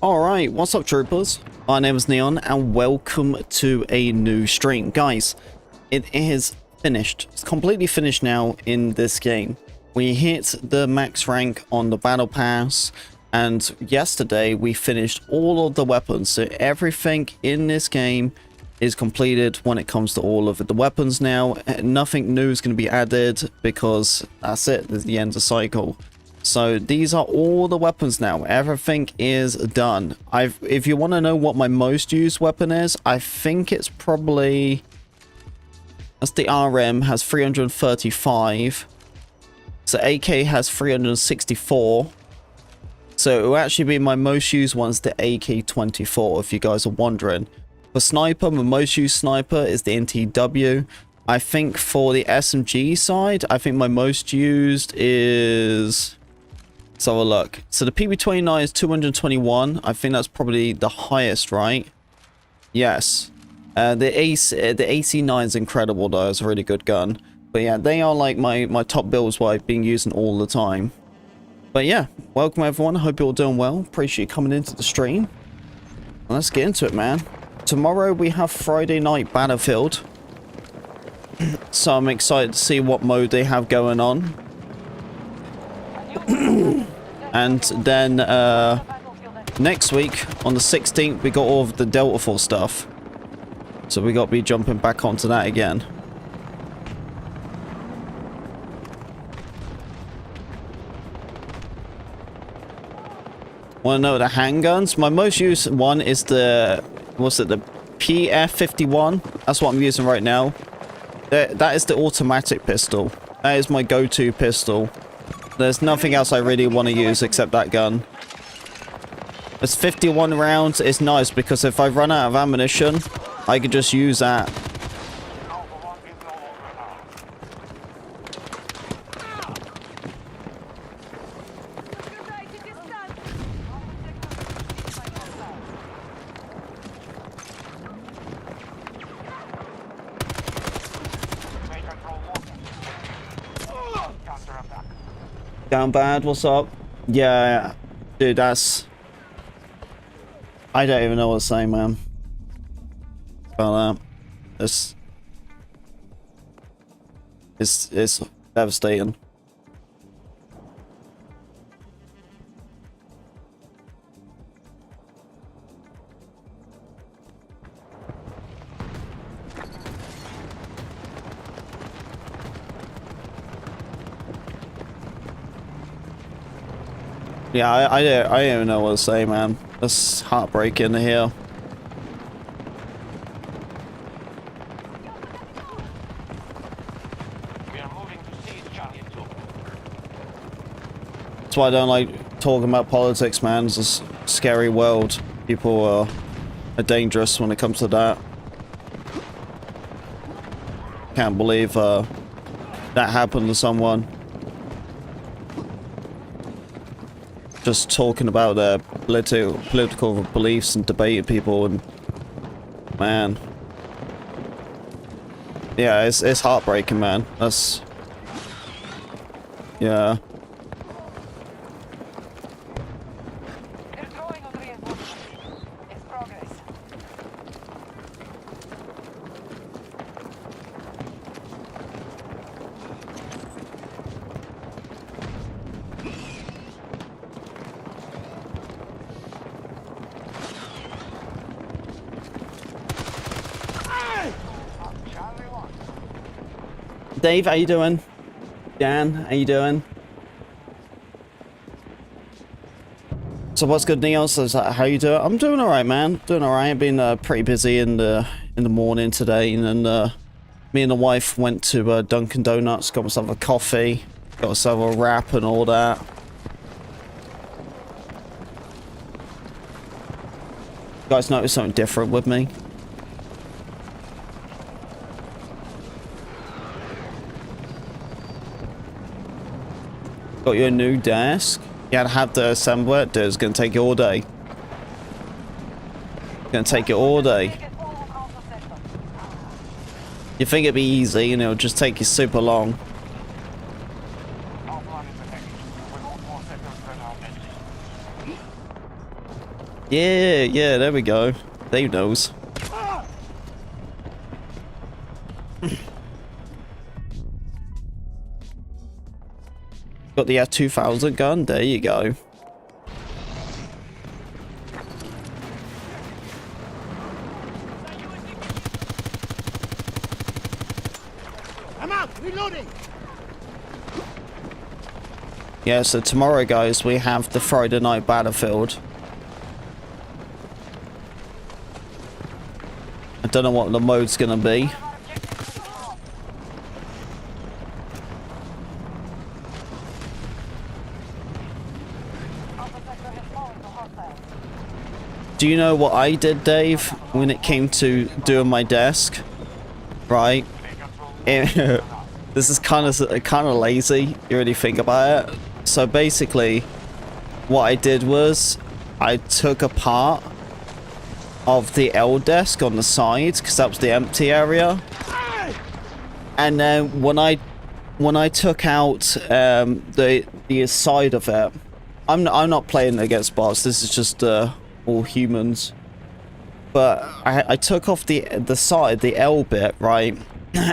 Alright, what's up troopers? My name is Neon and welcome to a new stream. Guys, it is finished. It's completely finished now in this game. We hit the max rank on the battle pass and yesterday we finished all of the weapons. So everything in this game is completed when it comes to all of the weapons now. Nothing new is going to be added because that's it. There's the end of the cycle. So these are all the weapons now. Everything is done. If you want to know what my most used weapon is, I think it's probably... That's the RM, has 335. So AK has 364. So it will actually be my most used one's the AK-24, if you guys are wondering. For sniper, my most used sniper is the NTW. I think for the SMG side, I think my most used is... Let's have a look. So the PB29 is 221. I think that's probably the highest, right? Yes. The AC9 is incredible though. It's a really good gun. But yeah, they are like my top builds what I've been using all the time. But yeah, welcome everyone. Hope you're all doing well. Appreciate you coming into the stream. Let's get into it, man. Tomorrow we have Friday Night Battlefield. So I'm excited to see what mode they have going on. And then next week on the 16th we got all of the Delta Force stuff, so we got to be jumping back onto that again. Want to know the handguns? My most used one is the, what's it, the PF51. That's what I'm using right now. That is the automatic pistol. That is my go-to pistol. There's nothing else I really want to use except that gun. It's 51 rounds. It's nice because if I run out of ammunition, I can just use that. Down bad, what's up? Yeah, dude, that's... I don't even know what to say, man. About that. It's devastating. Yeah, I don't even know what to say, man. That's heartbreaking to hear. That's why I don't like talking about politics, man. It's a scary world. People are dangerous when it comes to that. Can't believe that happened to someone. Just talking about their political beliefs and debating people, and man, yeah, it's heartbreaking, man. That's, yeah. Dave, how you doing? Dan, how you doing? So what's good, Neil? So how you doing? I'm doing all right, man. Doing all right. I've been pretty busy in the morning today, and then me and the wife went to Dunkin' Donuts, got myself a coffee, got myself a wrap, and all that. You guys notice something different with me? Got you a new desk? You had to have to assemble it? Dude, it's gonna take you all day. It's gonna take you all day. You think it'd be easy and it'll just take you super long. Yeah, yeah, there we go. Dave knows. Got the F-2000 gun. There you go. I'm out. Reloading. Yeah, so tomorrow, guys, we have the Friday Night Battlefield. I don't know what the mode's gonna be. Do you know what I did, Dave, when it came to doing my desk? Right? This is kind of lazy. You really think about it. So basically, what I did was I took a part of the L desk on the side because that was the empty area, and then when I took out the side of it, I'm not playing against bots. This is just all humans. But I took off the side, the L bit, right?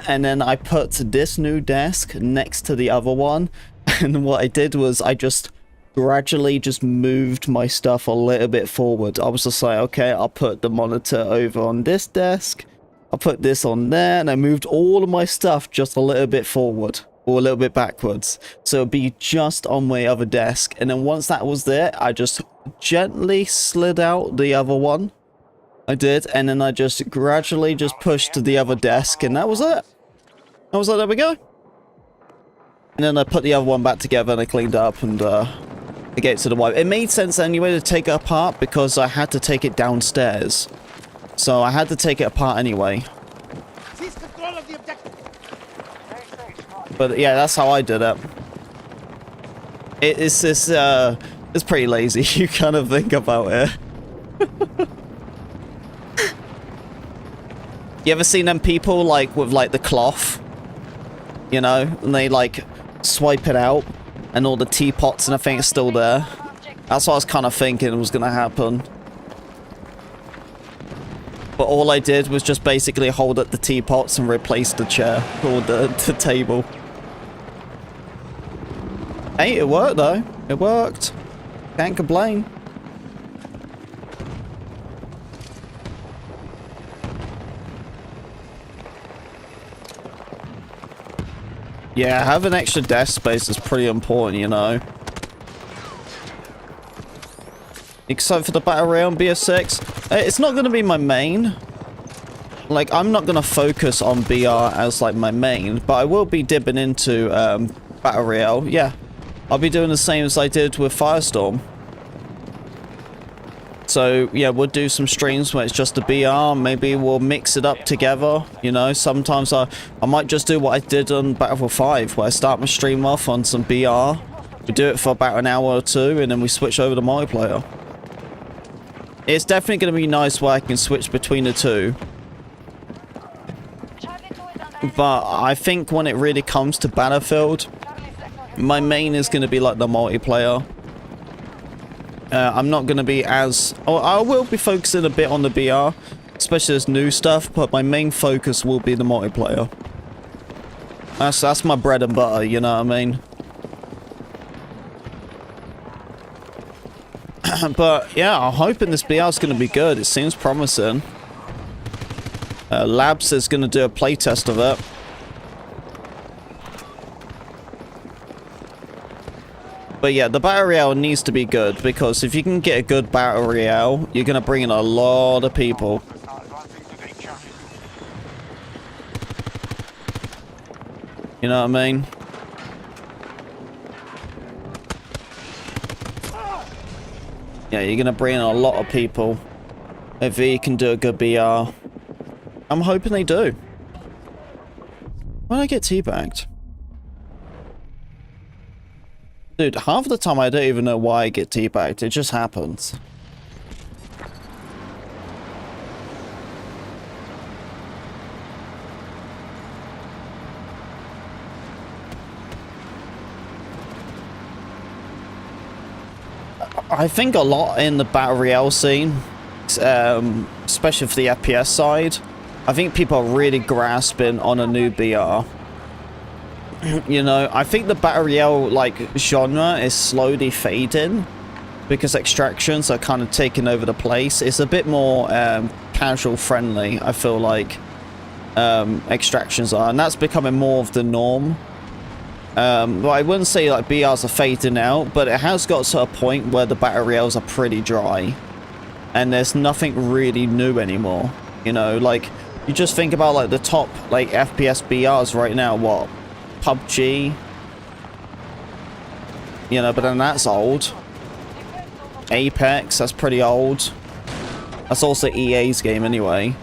And then I put this new desk next to the other one. And what I did was I just gradually just moved my stuff a little bit forward. I was just like, okay, I'll put the monitor over on this desk. I'll put this on there. And I moved all of my stuff just a little bit forward. Or a little bit backwards. So it'd be just on my other desk. And then once that was there, I just gently slid out the other one. I did. And then I just gradually just pushed to the other desk. And that was it. I was like, there we go. And then I put the other one back together and I cleaned up and I gave it to the wife. It made sense anyway to take it apart because I had to take it downstairs. So I had to take it apart anyway. Seize control of the objective. But yeah, that's how I did it. It's pretty lazy. You kind of think about it. You ever seen them people like with like the cloth? You know, and they like swipe it out and all the teapots and everything is still there. That's what I was kind of thinking was gonna happen. But all I did was just basically hold up the teapots and replace the chair or the table. Hey, it worked though. It worked. Can't complain. Yeah, having extra desk space is pretty important, you know. Except for the Battle Royale on BS6. It's not going to be my main. Like, I'm not going to focus on BR as, like, my main. But I will be dipping into Battle Royale. Yeah. I'll be doing the same as I did with Firestorm. So, yeah, we'll do some streams where it's just a BR. Maybe we'll mix it up together, you know. Sometimes I might just do what I did on Battlefield 5, where I start my stream off on some BR. We do it for about an hour or two, and then we switch over to multiplayer. It's definitely going to be nice where I can switch between the two. But I think when it really comes to Battlefield, my main is going to be like the multiplayer. I'm not going to be as... Oh, I will be focusing a bit on the BR, especially as new stuff, but my main focus will be the multiplayer. That's my bread and butter, you know what I mean? But, yeah, I'm hoping this BR is going to be good. It seems promising. Labs is going to do a playtest of it. But yeah, the Battle Royale needs to be good, because if you can get a good Battle Royale, you're going to bring in a lot of people. You know what I mean? Yeah, you're going to bring in a lot of people if you can do a good BR. I'm hoping they do. Why did I get teabagged? Dude, half the time I don't even know why I get teabagged. It just happens. I think a lot in the Battle Royale scene, especially for the FPS side, I think people are really grasping on a new BR. You know, I think the Battle Royale, like, genre is slowly fading because extractions are kind of taking over the place. It's a bit more casual friendly, I feel like, extractions are, and that's becoming more of the norm. But I wouldn't say like BRs are fading out, but it has got to a point where the Battle Royales are pretty dry and there's nothing really new anymore. You know, like, you just think about like the top like FPS BRs right now, what? PUBG, you know, but then that's old. Apex, that's pretty old. That's also EA's game anyway.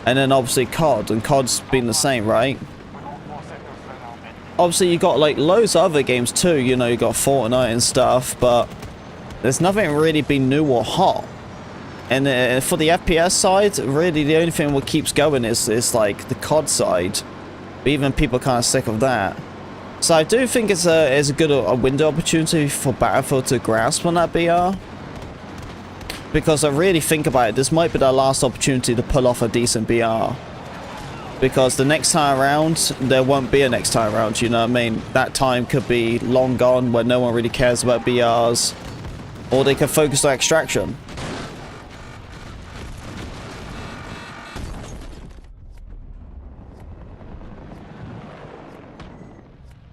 And then obviously COD, and COD's been the same, right? Obviously you got like loads of other games too, you know, you got Fortnite and stuff, but there's nothing really been new or hot. And for the FPS side, really the only thing that keeps going is like the COD side. But even people are kind of sick of that. So I do think it's a good window opportunity for Battlefield to grasp on that BR. Because I really think about it, this might be their last opportunity to pull off a decent BR. Because the next time around, there won't be a next time around, you know what I mean? That time could be long gone where no one really cares about BRs. Or they could focus on extraction.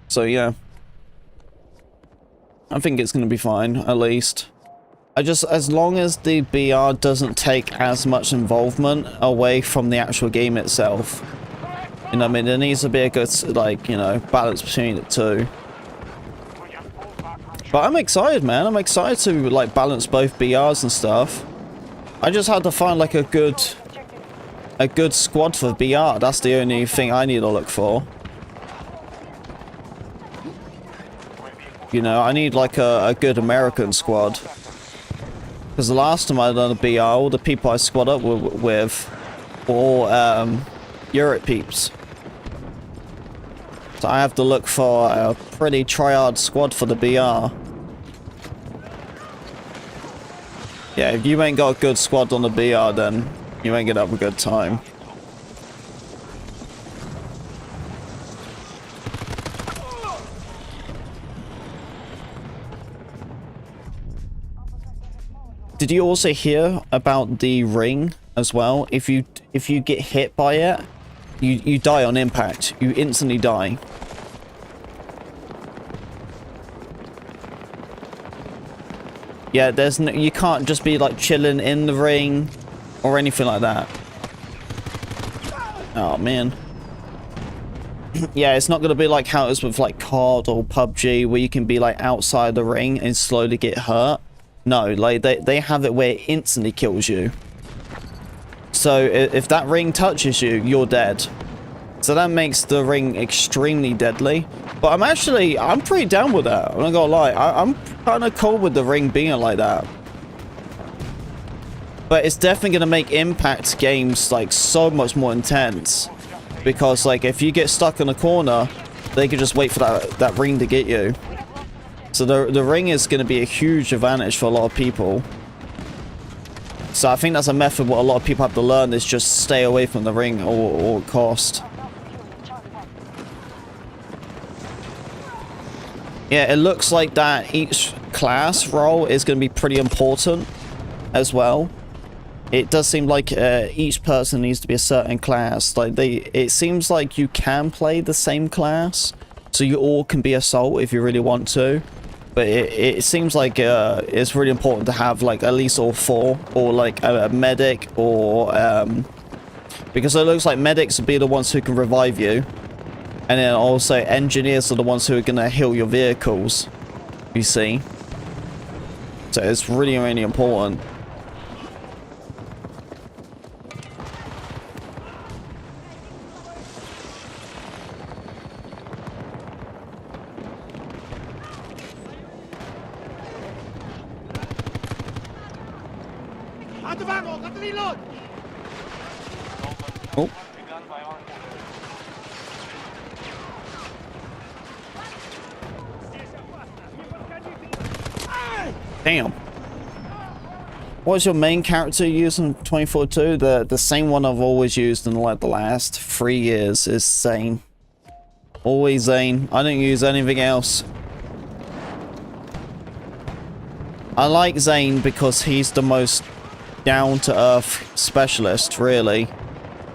So yeah, I think it's going to be fine, at least. As long as the BR doesn't take as much involvement away from the actual game itself. You know what I mean? There needs to be a good, like, you know, balance between the two. But I'm excited, man. I'm excited to, like, balance both BRs and stuff. I just had to find, like, a good squad for BR. That's the only thing I need to look for. You know, I need like a good American squad. Because the last time I done a BR, all the people I squad up with were all Europe peeps. So I have to look for a pretty tryhard squad for the BR. Yeah, if you ain't got a good squad on the BR, then you ain't gonna have a good time. Did you also hear about the ring as well? If you get hit by it, you die on impact. You instantly die. Yeah, there's no, you can't just be like chilling in the ring or anything like that. Oh man. Yeah, it's not gonna be like how it is with like COD or PUBG, where you can be like outside the ring and slowly get hurt. No, like they have it where it instantly kills you. So if that ring touches you, you're dead. So that makes the ring extremely deadly. But I'm pretty down with that. I'm not gonna lie. I'm kind of cool with the ring being like that. But it's definitely gonna make impact games like so much more intense. Because like if you get stuck in a corner, they can just wait for that ring to get you. So the ring is going to be a huge advantage for a lot of people. So I think that's a method what a lot of people have to learn, is just stay away from the ring or cost. Yeah, it looks like that each class role is going to be pretty important as well. It does seem like each person needs to be a certain class. Like it seems like you can play the same class, so you all can be assault if you really want to. But it seems like it's really important to have like at least all four, or like a medic, or because it looks like medics will be the ones who can revive you, and then also engineers are the ones who are going to heal your vehicles, you see. So it's really, really important. Out of ammo, got to reload! Oh. Damn. What's your main character you use in 2042? The same one I've always used in like the last 3 years is Zane. Always Zane. I don't use anything else. I like Zane because he's the most down-to-earth specialist, really.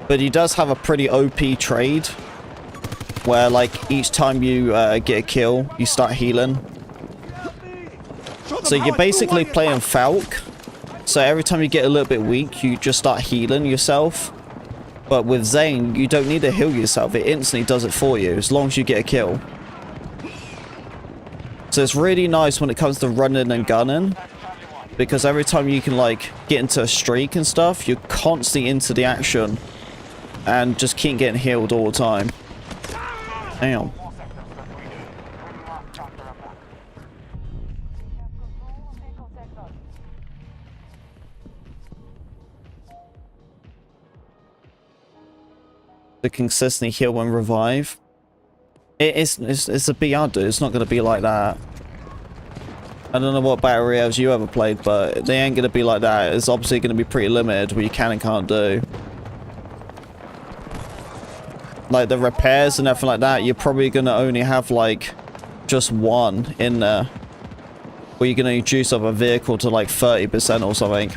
But he does have a pretty OP trade where, like, each time you get a kill, you start healing. So you're basically playing Falk. So every time you get a little bit weak, you just start healing yourself. But with Zane, you don't need to heal yourself. It instantly does it for you, as long as you get a kill. So it's really nice when it comes to running and gunning. Because every time you can, like, get into a streak and stuff, you're constantly into the action. And just keep getting healed all the time. Damn. To consistently heal and revive. It's a BR, dude. It's not going to be like that. I don't know what battle royales you ever played, but they ain't going to be like that. It's obviously going to be pretty limited what you can and can't do. Like the repairs and everything like that, you're probably going to only have like just one in there. Where you're going to juice up a vehicle to like 30% or something.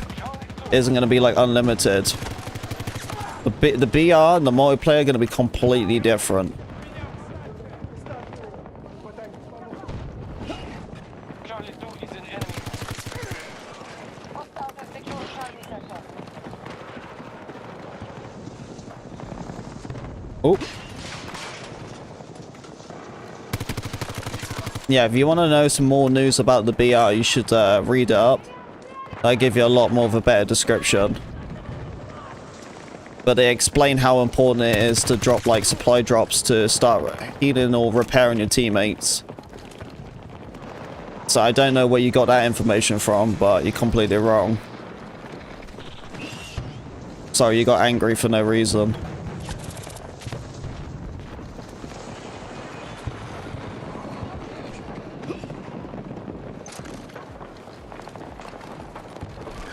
It isn't going to be like unlimited. The BR and the multiplayer are going to be completely different. Oh. Yeah, if you want to know some more news about the BR, you should read it up. That'll give you a lot more of a better description. But they explain how important it is to drop like supply drops to start healing or repairing your teammates. So I don't know where you got that information from, but you're completely wrong. Sorry, you got angry for no reason.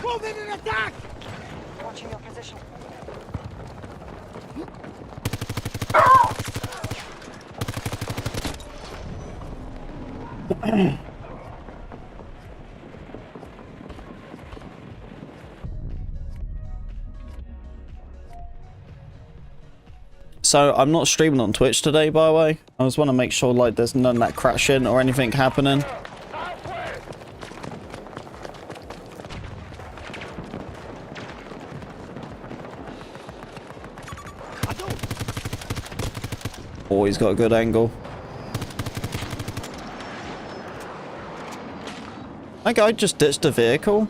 Moving in attack! Watching your position. So I'm not streaming on Twitch today, by the way. I just want to make sure like there's none of that crashing or anything happening. Oh, he's got a good angle. That guy just ditched a vehicle?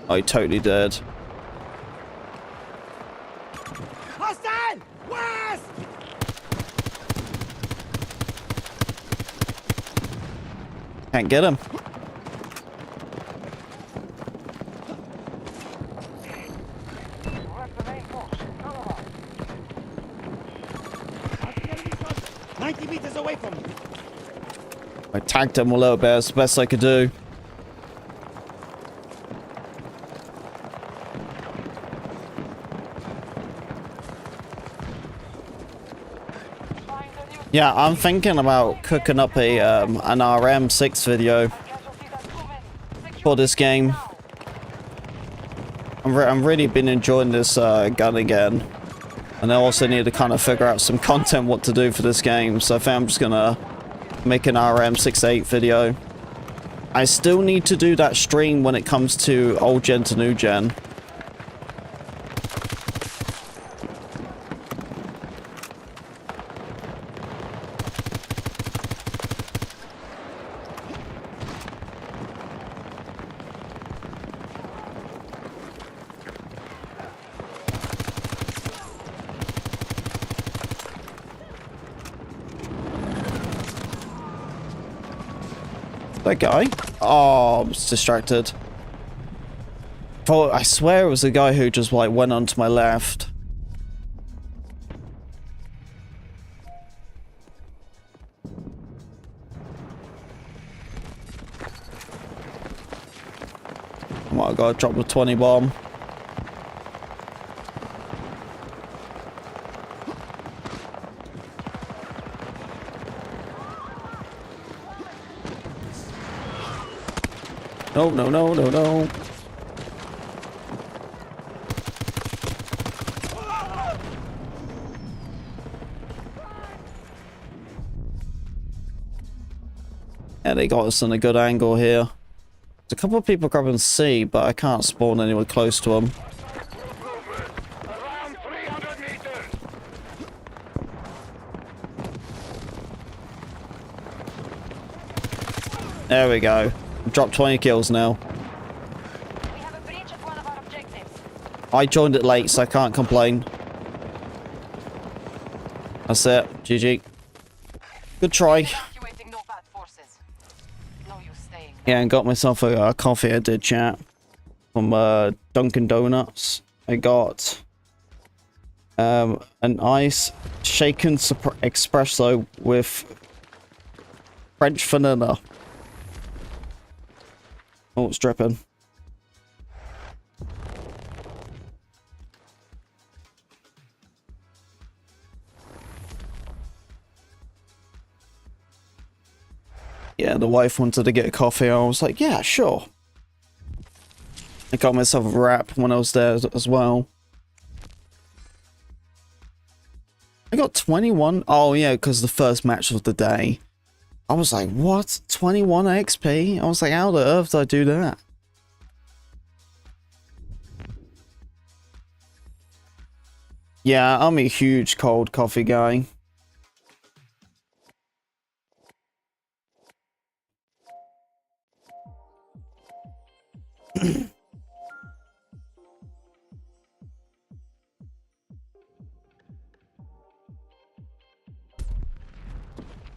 Oh, he totally did. Hostile! West! Can't get him. We're at the main course. Cover up. 90 meters away from me. I tagged him a little bit. That's the best I could do. Yeah, I'm thinking about cooking up a an RM6 video for this game. I'm really been enjoying this gun again, and I also need to kind of figure out some content what to do for this game. So I think I'm just gonna make an RM68 video. I still need to do that stream when it comes to old gen to new gen. That guy? Oh, I was distracted. Oh, I swear it was the guy who just like went onto my left. Come on, gotta drop the 20 bomb. No, no, no, no, no. Yeah, they got us on a good angle here. There's a couple of people grabbing C, but I can't spawn anywhere close to them. Around 300 meters. There we go. Dropped 20 kills now. We have a breach of one of our objectives. I joined it late, so I can't complain. That's it. GG. Good try. Evacuating NOPAD forces. No use staying. Yeah, and got myself a coffee. I did chat from Dunkin' Donuts. I got an ice shaken espresso with French vanilla. Oh, it's dripping. Yeah, the wife wanted to get a coffee. I was like, yeah, sure. I got myself a wrap when I was there as well. I got 21. Oh, yeah, because the first match of the day. I was like, what? 21 XP? I was like, how the earth did I do that? Yeah, I'm a huge cold coffee guy.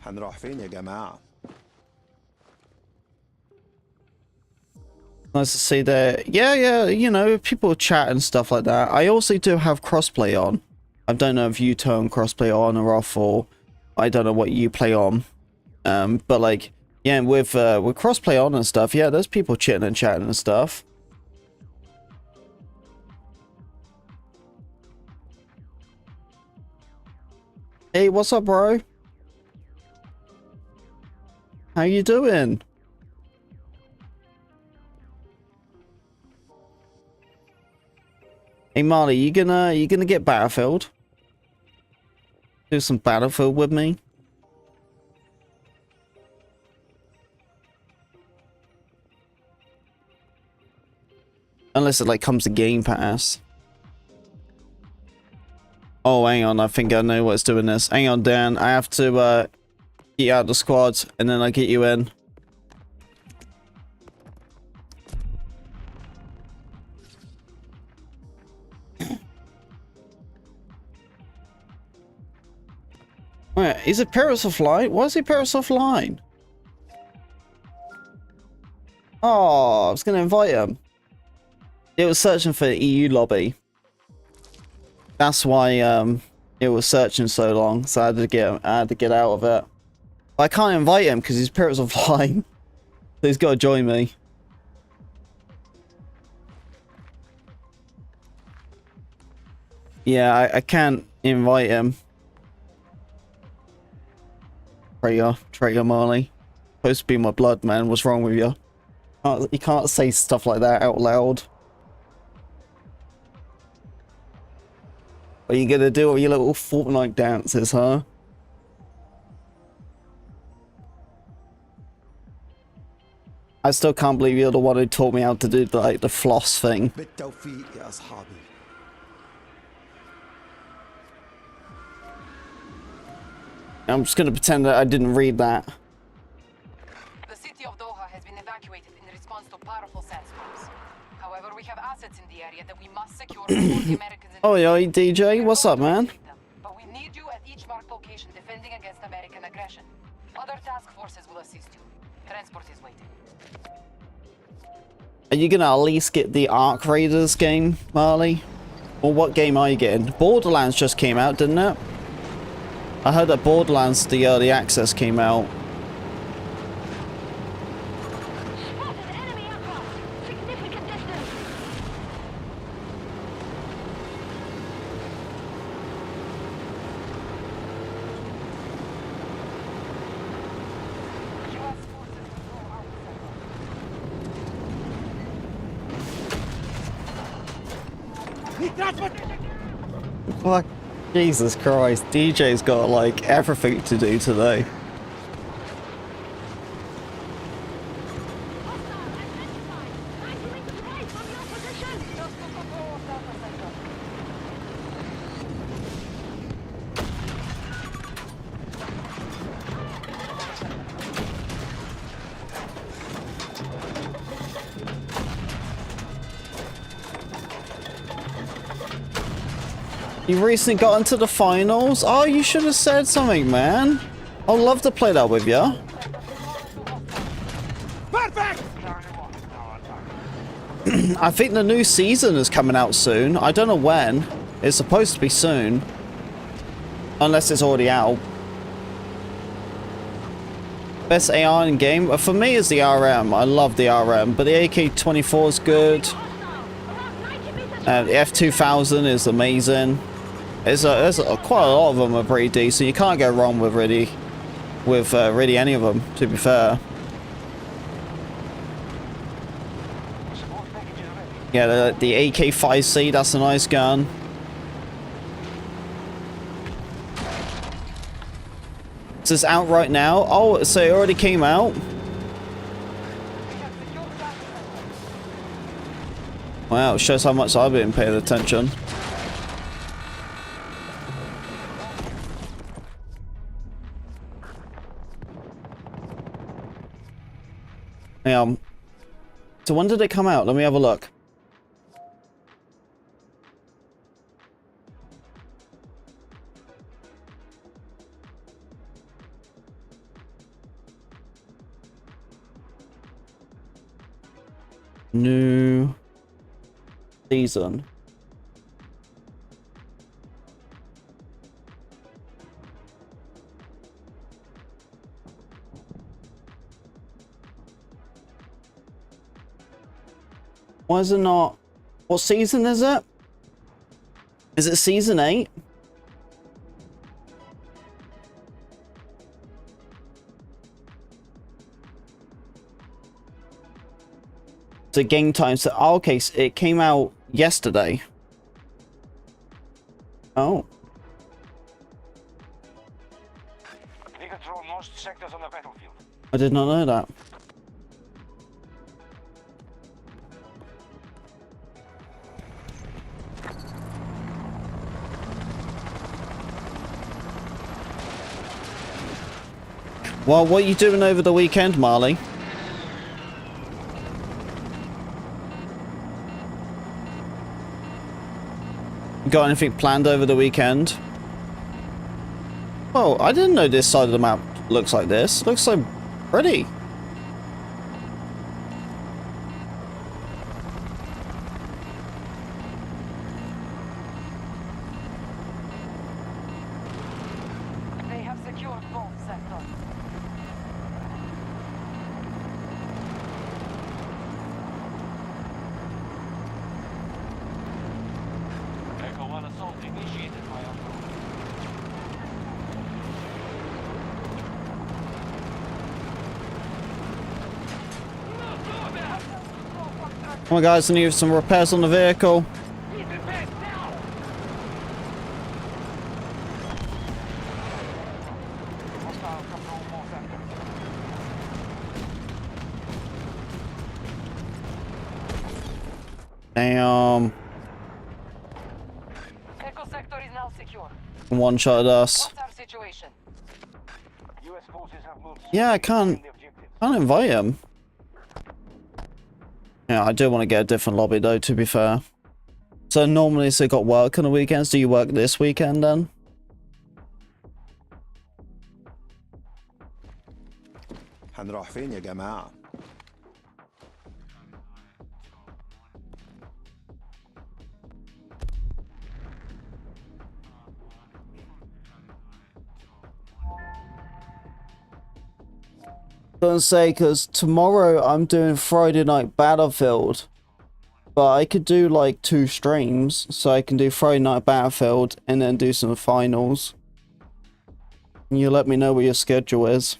هنروح فين يا جماعة؟ Nice to see that. Yeah, you know, people chat and stuff like that. I also do have crossplay on. I don't know if you turn crossplay on or off, or I don't know what you play on. But like, yeah, with crossplay on and stuff, yeah, there's people chitting and chatting and stuff. Hey, what's up, bro? How you doing? Hey Marley, you gonna get Battlefield? Do some Battlefield with me? Unless it like comes to Game Pass. Oh, hang on, I think I know what's doing this. Hang on, Dan, I have to get you out of the squad and then I get you in. Wait, is it Paris offline? Why is it Paris offline? Oh, I was gonna invite him. It was searching for the EU lobby. That's why it was searching so long. So I had to get out of it. I can't invite him because his Paris offline. So he's got to join me. Yeah, I can't invite him. Traitor Marley. Supposed to be my blood, man. What's wrong with you? You can't say stuff like that out loud. What are you gonna do with your little Fortnite dances, huh? I still can't believe you're the one who taught me how to do the floss thing. بالتوفيق يا أصحابي. I'm just gonna pretend that I didn't read that. The city of Doha has been evacuated in response to powerful sandstorms. However, we have assets in the area that we must secure before the Americans. Oh yeah, DJ, what's up, man? But we need you at each marked location defending against American aggression. Other task forces will assist you. Transport is waiting. Are you gonna at least get the Ark Raiders game, Marley? Or what game are you getting? Borderlands just came out, didn't it? I heard that Borderlands, the early access came out. Spotted enemy aircraft. Significant distance. He transport. Fuck. Jesus Christ. DJ's got like everything to do today. You recently got into the finals? Oh, you should have said something, man. I'd love to play that with you. Perfect. I think the new season is coming out soon. I don't know when. It's supposed to be soon. Unless it's already out. Best AR in game? For me, it's the RM. I love the RM. But the AK-24 is good. The F-2000 is amazing. There's quite a lot of them are pretty decent. You can't go wrong with really any of them, to be fair. Yeah, the AK-5C, that's a nice gun. Is this out right now? Oh, so it already came out? Wow, it shows how much I've been paying attention. So when did it come out? Let me have a look. New season. Why is it not? What season is it? Is it season 8? So game time. So oh, okay, so it came out yesterday. Oh. We control most sectors on the battlefield. I did not know that. Well, what are you doing over the weekend, Marley? Got anything planned over the weekend? Oh, I didn't know this side of the map looks like this. It looks so pretty. They have secured both sectors. Echo 1 assault initiated by our Come on, guys, I need some repairs on the vehicle. hostile control more sectors. Damn. Echo sector is now secure. One shot at us. What's our situation? US forces have moved. Yeah, I can't invite him. Yeah, I do want to get a different lobby though, to be fair. So normally, so got work on the weekends. Do you work this weekend then? حنروح فين يا جماعة؟ Gonna say, because tomorrow I'm doing Friday Night Battlefield, but I could do like 2 streams, so I can do Friday Night Battlefield and then do some finals. And you let me know what your schedule is.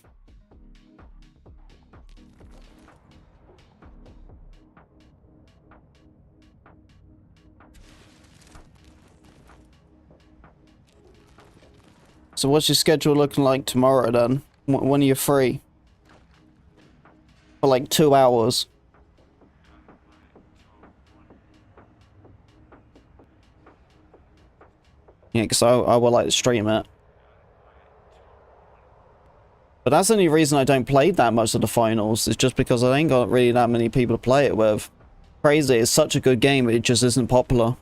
So what's your schedule looking like tomorrow then? When are you free? For like 2 hours. Yeah, because I would like to stream it. But that's the only reason I don't play that much of the finals. It's just because I ain't got really that many people to play it with. Crazy, it's such a good game, it just isn't popular.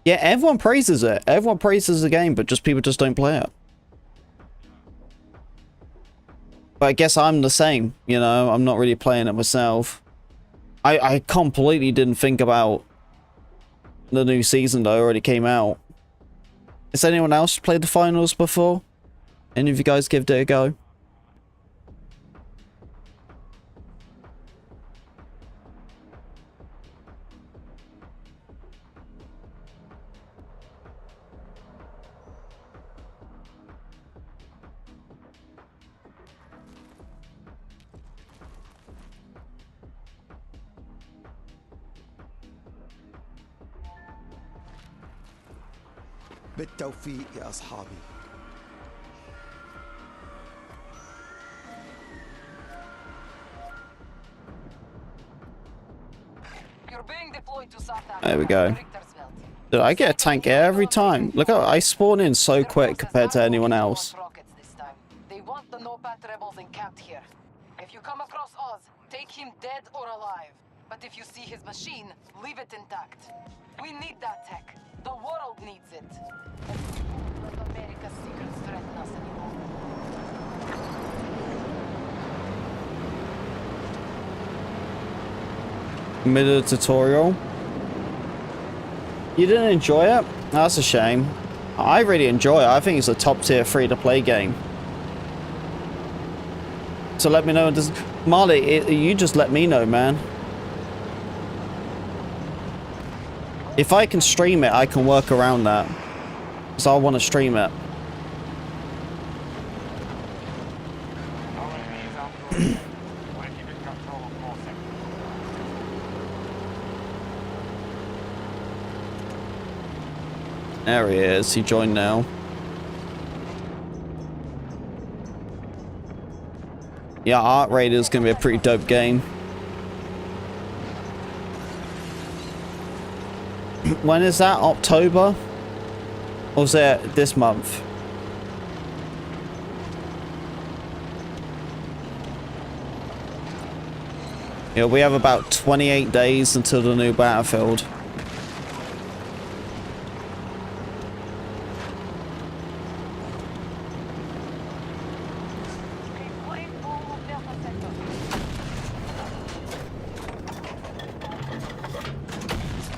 Yeah, everyone praises it. Everyone praises the game, but just people just don't play it. But I guess I'm the same, you know, I'm not really playing it myself. I completely didn't think about the new season that already came out. Has anyone else played the finals before? Any of you guys give it a go? بالتوفيق يا أصحابي. You're being deployed to South Africa. There we go. Dude, I get a tank every time. Look how I spawn in so quick compared to anyone else. They want the no-pat rebels encamped here. If you come across Oz, take him dead or alive. But if you see his machine, leave it intact. We need that tech. The world needs it. Let America's secrets threaten us anymore. Middle of the tutorial. You didn't enjoy it? That's a shame. I really enjoy it. I think it's a top tier free-to-play game. So let me know. Marley, you just let me know, man. If I can stream it, I can work around that. So I want to stream it. There he is. He joined now. Yeah, Art Raider is going to be a pretty dope game. When is that? October? Or is it this month? Yeah, we have about 28 days until the new Battlefield.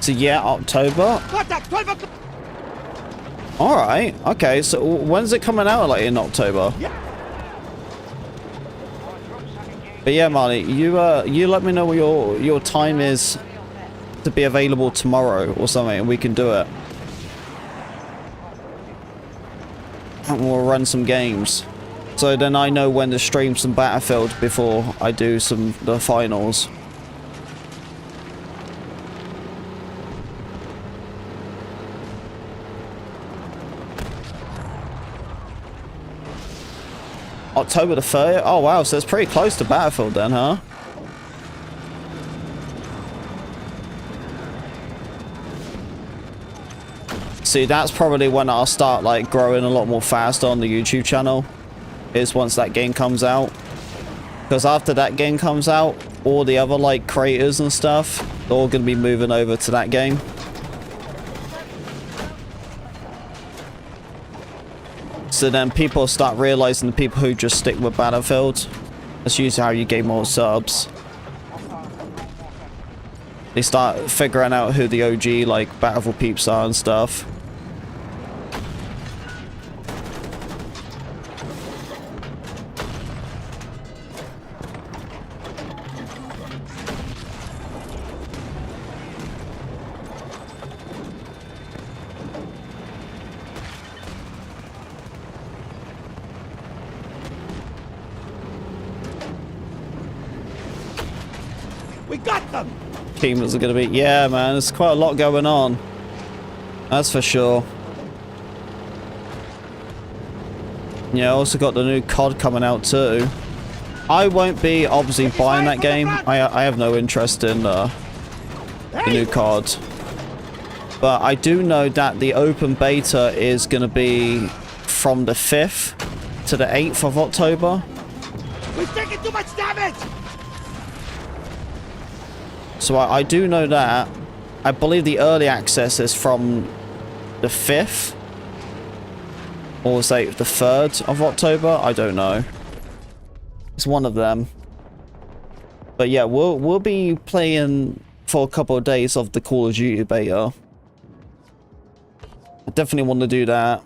So yeah, October. All right. Okay. So when's it coming out? Like in October? But yeah, Marley, you let me know what your time is to be available tomorrow or something, and we can do it. And we'll run some games. So then I know when to stream some Battlefield before I do the finals. October the 30th? Oh wow, so it's pretty close to Battlefield then, huh? See, that's probably when I'll start like growing a lot more fast on the YouTube channel. Is once that game comes out. Because after that game comes out, all the other like creators and stuff, they're all going to be moving over to that game. So then people start realizing the people who just stick with Battlefield. That's usually how you gain more subs. They start figuring out who the OG like Battlefield peeps are and stuff. We got them! Teams are going to be... Yeah, man, there's quite a lot going on. That's for sure. Yeah, also got the new COD coming out too. I won't be obviously buying that game. I have no interest in the new COD. But I do know that the open beta is going to be from the 5th to the 8th of October. We've taken too much damage! So I do know that. I believe the early access is from the 5th. Or say the 3rd of October. I don't know. It's one of them. But yeah, we'll be playing for a couple of days of the Call of Duty beta. I definitely want to do that.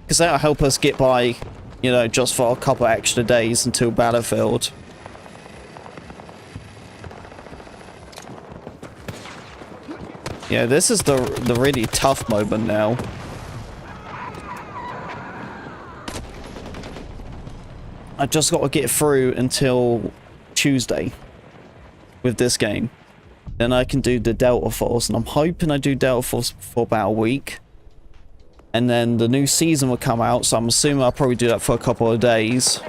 Because that'll help us get by, you know, just for a couple extra days until Battlefield. Yeah, this is the really tough moment now. I just got to get through until Tuesday with this game. Then I can do the Delta Force, and I'm hoping I do Delta Force for about a week. And then the new season will come out, so I'm assuming I'll probably do that for a couple of days.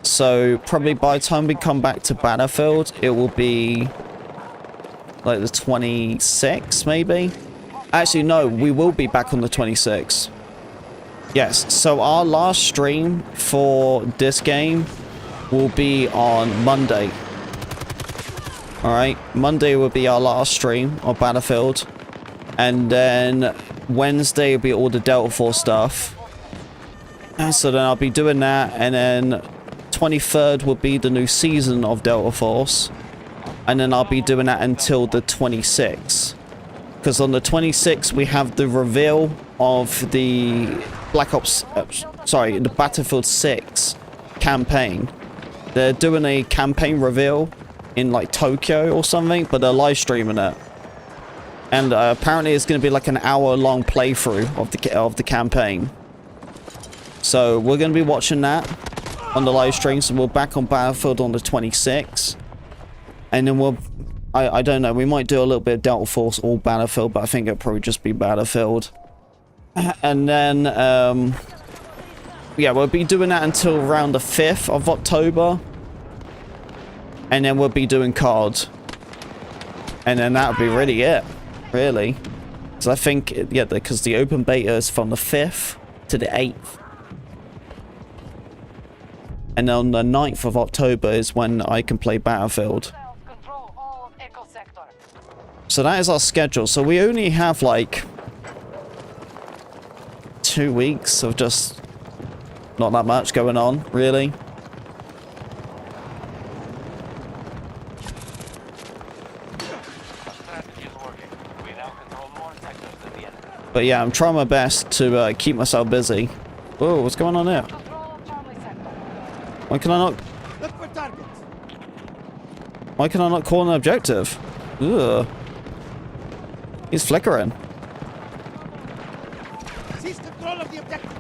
So probably by the time we come back to Battlefield, it will be like the 26th, maybe? Actually, no, we will be back on the 26th. Yes, so our last stream for this game will be on Monday. Alright, Monday will be our last stream on Battlefield. And then Wednesday will be all the Delta Force stuff. And so then I'll be doing that, and then 23rd will be the new season of Delta Force. And then I'll be doing that until the 26th. Because on the 26th we have the reveal of the the Battlefield 6 campaign. They're doing a campaign reveal in like Tokyo or something, but they're live streaming it. And apparently it's going to be like an hour-long playthrough of the campaign. So we're going to be watching that on the live stream. So we're back on Battlefield on the 26th. And then I don't know, we might do a little bit of Delta Force or Battlefield, but I think it'll probably just be Battlefield. And then, yeah, we'll be doing that until around the 5th of October. And then we'll be doing COD. And then that'll be really it, really. Because I think, yeah, because the open beta is from the 5th to the 8th. And on the 9th of October is when I can play Battlefield. So that is our schedule. So we only have like 2 weeks of just not that much going on, really. But yeah, I'm trying my best to keep myself busy. Whoa, what's going on there? Why can I not... Look for targets. Why can I not call an objective? Ugh. He's flickering. Seize control of the objective.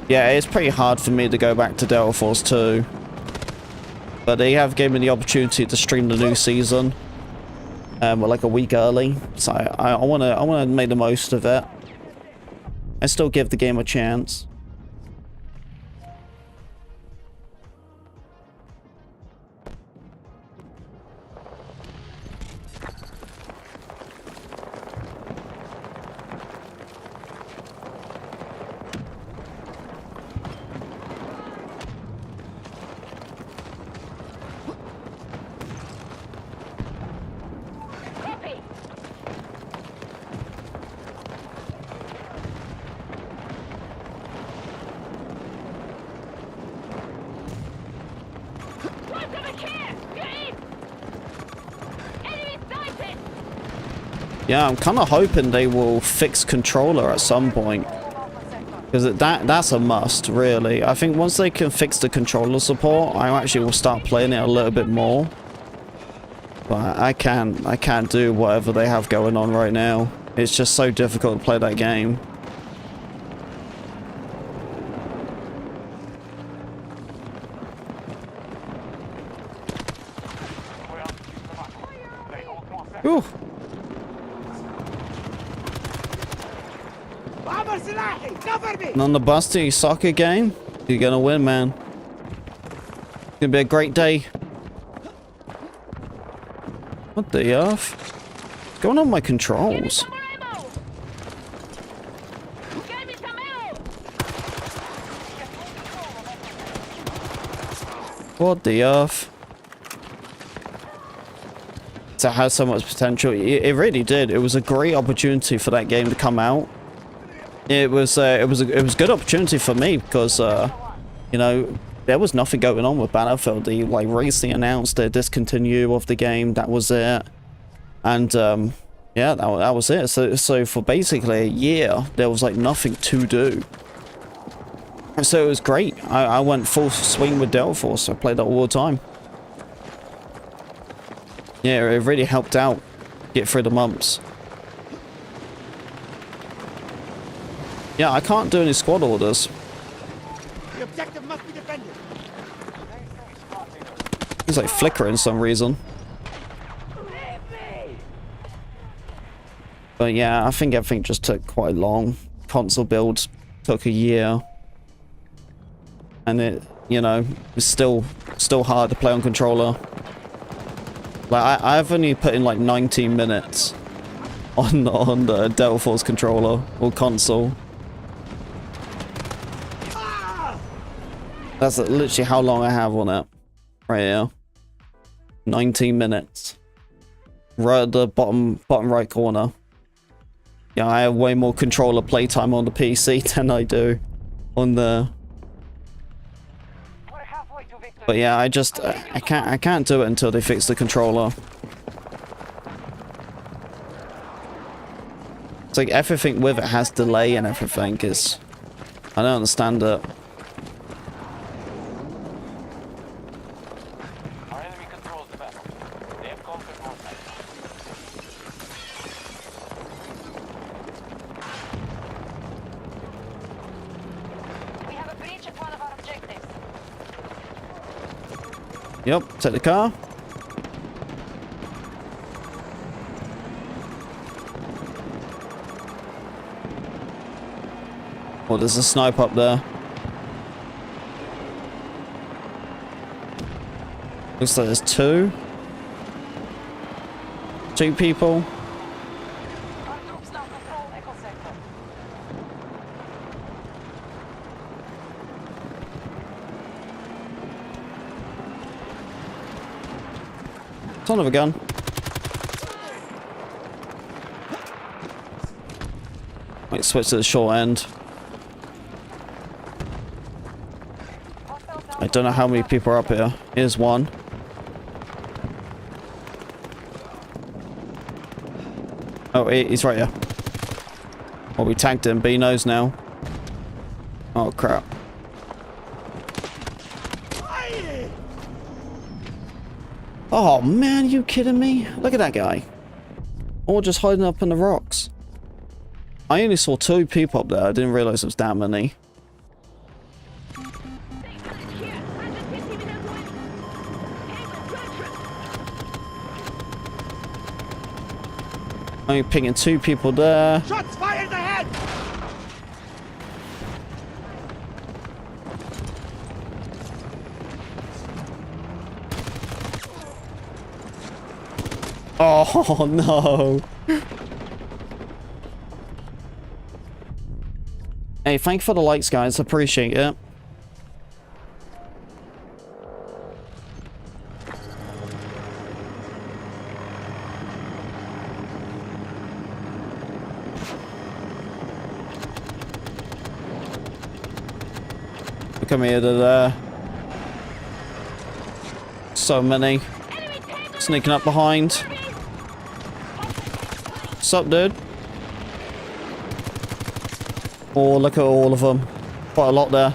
Yeah, it's pretty hard for me to go back to Delta Force 2. But they have given me the opportunity to stream the new season. Like a week early. So I wanna make the most of it. And still give the game a chance. Yeah, I'm kind of hoping they will fix controller at some point. Because that's a must, really. I think once they can fix the controller support, I actually will start playing it a little bit more. But I can't do whatever they have going on right now. It's just so difficult to play that game. Ooh. كفر سلاحي. Cover me. And on the Busty soccer game, you're gonna win, man. It's gonna be a great day. What the earth? What's going on with my controls? What the earth? It has so much potential. It really did. It was a great opportunity for that game to come out. It was a good opportunity for me because you know, there was nothing going on with Battlefield. They like recently announced their discontinue of the game. That was it. And yeah, that was it. So for basically a year, there was like nothing to do. So it was great. I went full swing with Delta Force. I played that all the time. Yeah, it really helped out get through the months. Yeah, I can't do any squad orders. The objective must be defended. It's like flickering for some reason. But yeah, I think everything just took quite long. Console build took a year. And it, you know, it's still hard to play on controller. Like I've only put in like 19 minutes on the Delta Force controller or console. That's literally how long I have on it. Right here. 19 minutes. Right at the bottom right corner. Yeah, I have way more controller playtime on the PC than I do on the... But yeah, I can't do it until they fix the controller. It's like everything with it has delay and everything is... I don't understand it. Our enemy controls the battle. They have conquered more sites. We have a breach at one of our objectives. Yep, take the car. Oh, there's a sniper up there. Looks like there's two people. Our troops now control Echo Sector. Son of a gun. Might switch to the short end. I don't know how many people are up here. Here's one. Oh, he's right here. Well, we tagged him, but he knows now. Oh, crap. Oh, man, are you kidding me? Look at that guy. All just hiding up in the rocks. I only saw 2 people up there. I didn't realize it was that many. I'm pinging 2 people there. Shots fired ahead. Oh, no. Hey, thank you for the likes, guys. Appreciate it. Come here to there. So many. Sneaking up behind. What's up, dude? Oh, look at all of them. Quite a lot there.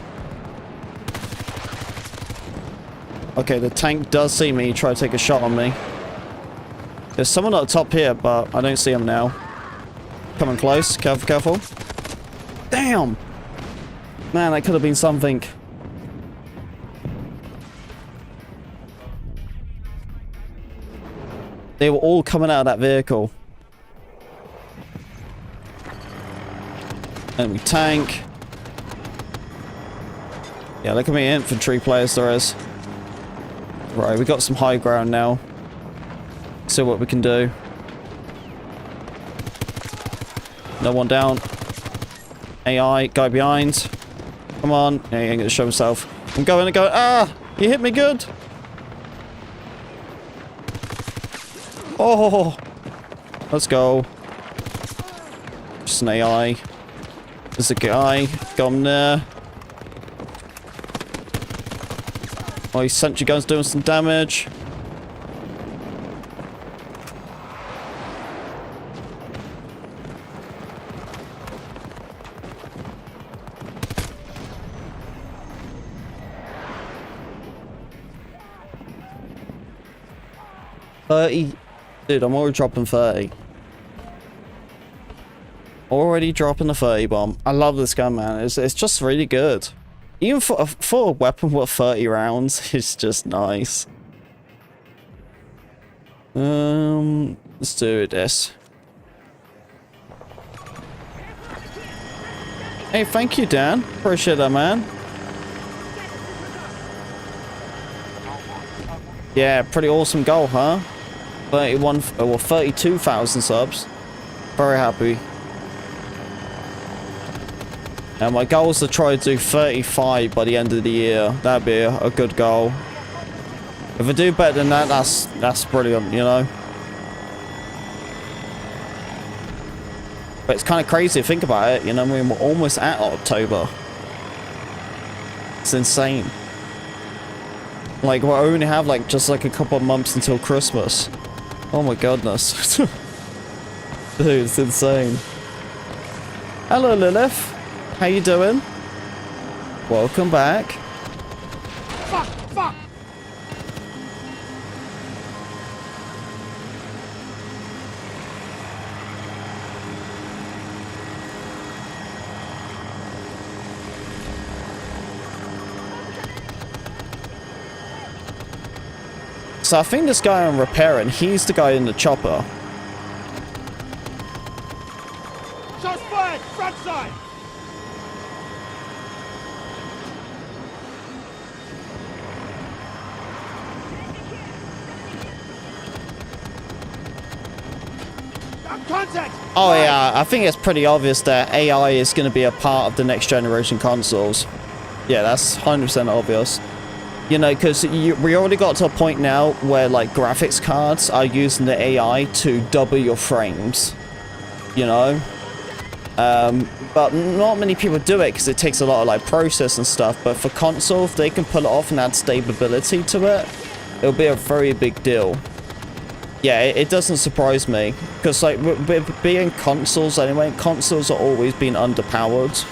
Okay, the tank does see me try to take a shot on me. There's someone at the top here, but I don't see him now. Coming close. Careful, careful. Damn! Man, that could have been something. They were all coming out of that vehicle. Enemy tank. Yeah, look at me infantry players there is. Right, we got some high ground now. See what we can do. No one down. AI, guy behind. Come on. Yeah, he ain't gonna show himself. I'm going. Ah! He hit me good! Oh! Let's go. Just an AI. There's a guy. Got him there. Oh, his sentry gun's doing some damage. Dude, I'm already dropping 30. Already dropping the 30 bomb. I love this gun, man. It's just really good. Even for a weapon with 30 rounds, it's just nice. Let's do this. Hey, thank you, Dan. Appreciate that, man. Yeah, pretty awesome goal, huh? 31, well, 32,000 subs. Very happy. And my goal is to try to do 35 by the end of the year. That'd be a good goal. If I do better than that, that's brilliant, you know? But it's kind of crazy to think about it, you know? I mean, we're almost at October. It's insane. Like, we'll only have, like, just, like, a couple of months until Christmas. Oh my goodness. Dude, it's insane. Hello, Lilith. How you doing? Welcome back. Fuck! Fuck! So I think this guy on repairing, he's the guy in the chopper. Shots fired! Front side! Contact! Oh yeah, I think it's pretty obvious that AI is going to be a part of the next generation consoles. Yeah, that's 100% obvious. You know, because we already got to a point now where, like, graphics cards are using the AI to double your frames. You know? But not many people do it because it takes a lot of, like, process and stuff. But for console, if they can pull it off and add stability to it, it'll be a very big deal. Yeah, it doesn't surprise me. Because, like, being consoles anyway, consoles are always been underpowered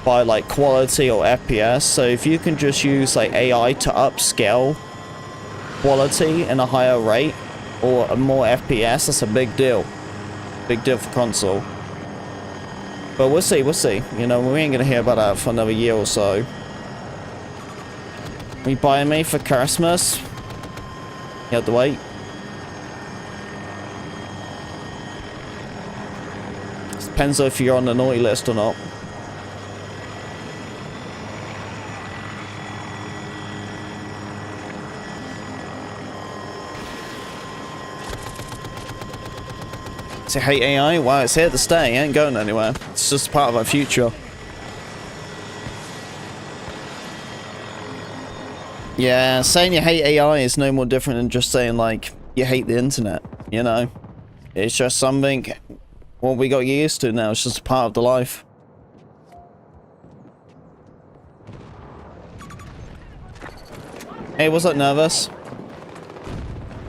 by, like, quality or FPS. So if you can just use, like, AI to upscale quality in a higher rate or a more FPS, that's a big deal. Big deal for console. But we'll see, we'll see. You know, we ain't gonna hear about that for another year or so. Are you buying me for Christmas? You have to wait. Depends if you're on the naughty list or not. So hate AI? Wow, it's here to stay. It ain't going anywhere. It's just part of our future. Yeah, saying you hate AI is no more different than just saying, like, you hate the internet, you know? It's just something, what we got used to now. It's just a part of the life. Hey, what's up, Nervous?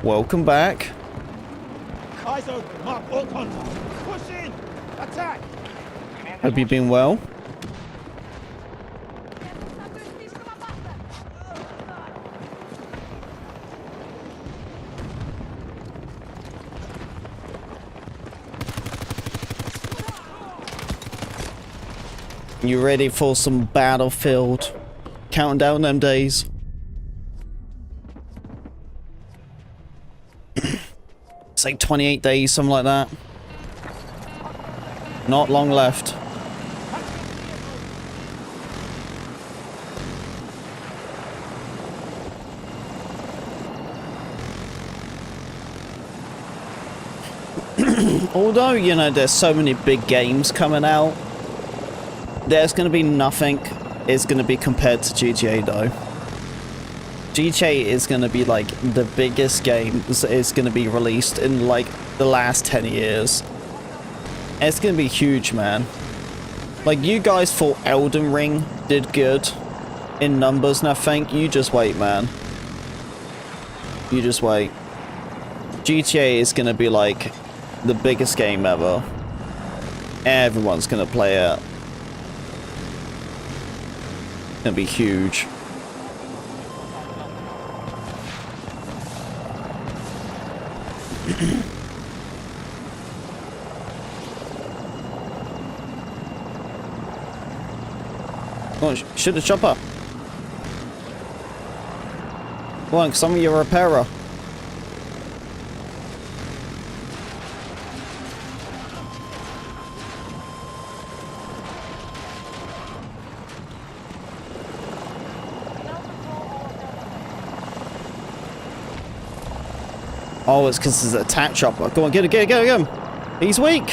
Welcome back. Eyes open! Mark all contacts! Push in! Attack! Hope you've been well. You ready for some battlefield? Counting down them days. It's like 28 days, something like that. Not long left. Although, you know, there's so many big games coming out, there's going to be nothing is going to be compared to GTA though. GTA is going to be like the biggest game is going to be released in like the last 10 years. It's going to be huge, man. Like, you guys thought Elden Ring did good in numbers and I think you just wait, man. You just wait. GTA is going to be like the biggest game ever. Everyone's going to play it. It's going to be huge. Oh, shoot the chopper. Come on, some of you are a repairer. Oh, it's because it's an attack chopper. Go on, get him. He's weak.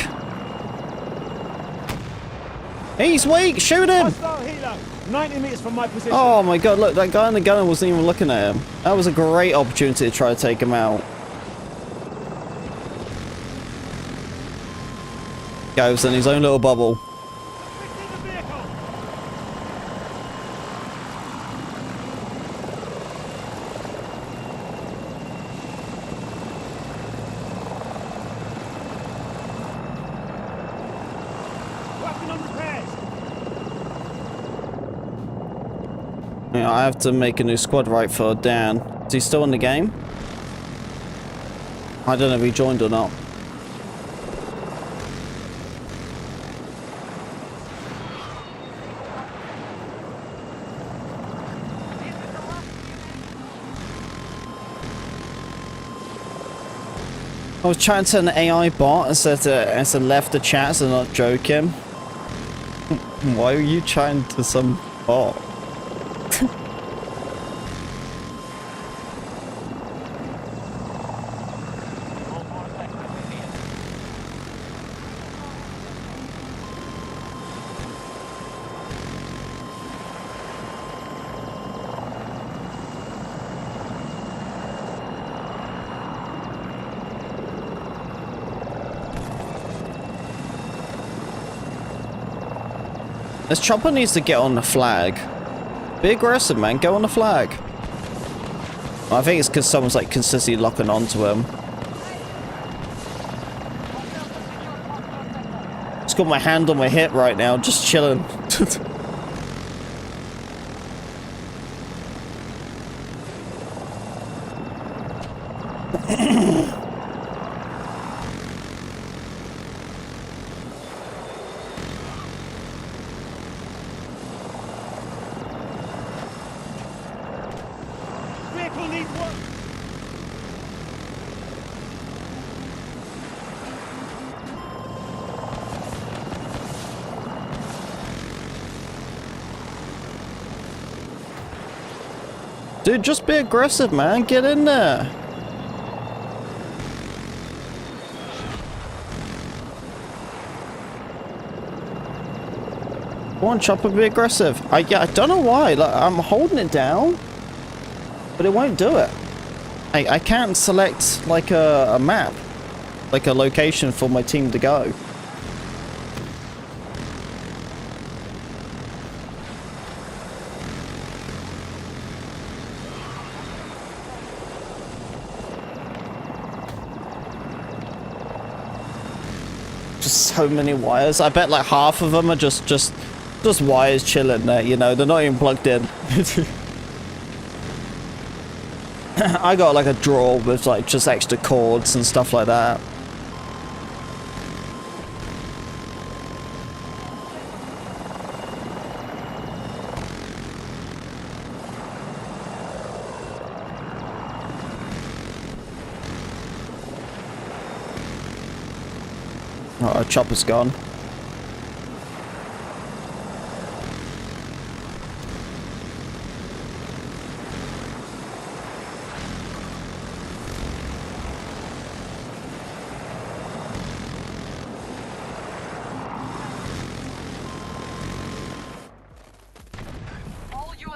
He's weak. Shoot him. Hostile helo, 90 meters from my position. Oh my god, look, that guy in the gunner wasn't even looking at him. That was a great opportunity to try to take him out. Goes in his own little bubble. Fixing the vehicle. Working on repairs. Yeah, I have to make a new squad right for Dan. Is he still in the game? I don't know if he joined or not. I was chatting to an AI bot and said left the chat, so not joking. Why are you chatting to some bot? This chopper needs to get on the flag. Be aggressive, man. Go on the flag. I think it's because someone's like consistently locking onto him. Just got my hand on my hip right now, just chilling. Vehicle needs work. Dude, just be aggressive, man. Get in there. Come on, chopper, be aggressive. I don't know why. Like, I'm holding it down, but it won't do it. I can't select like a map, like a location for my team to go. Just so many wires. I bet like half of them are just wires chilling there, you know, they're not even plugged in. I got like a drawer with like just extra cords and stuff like that. Oh, our chopper's gone.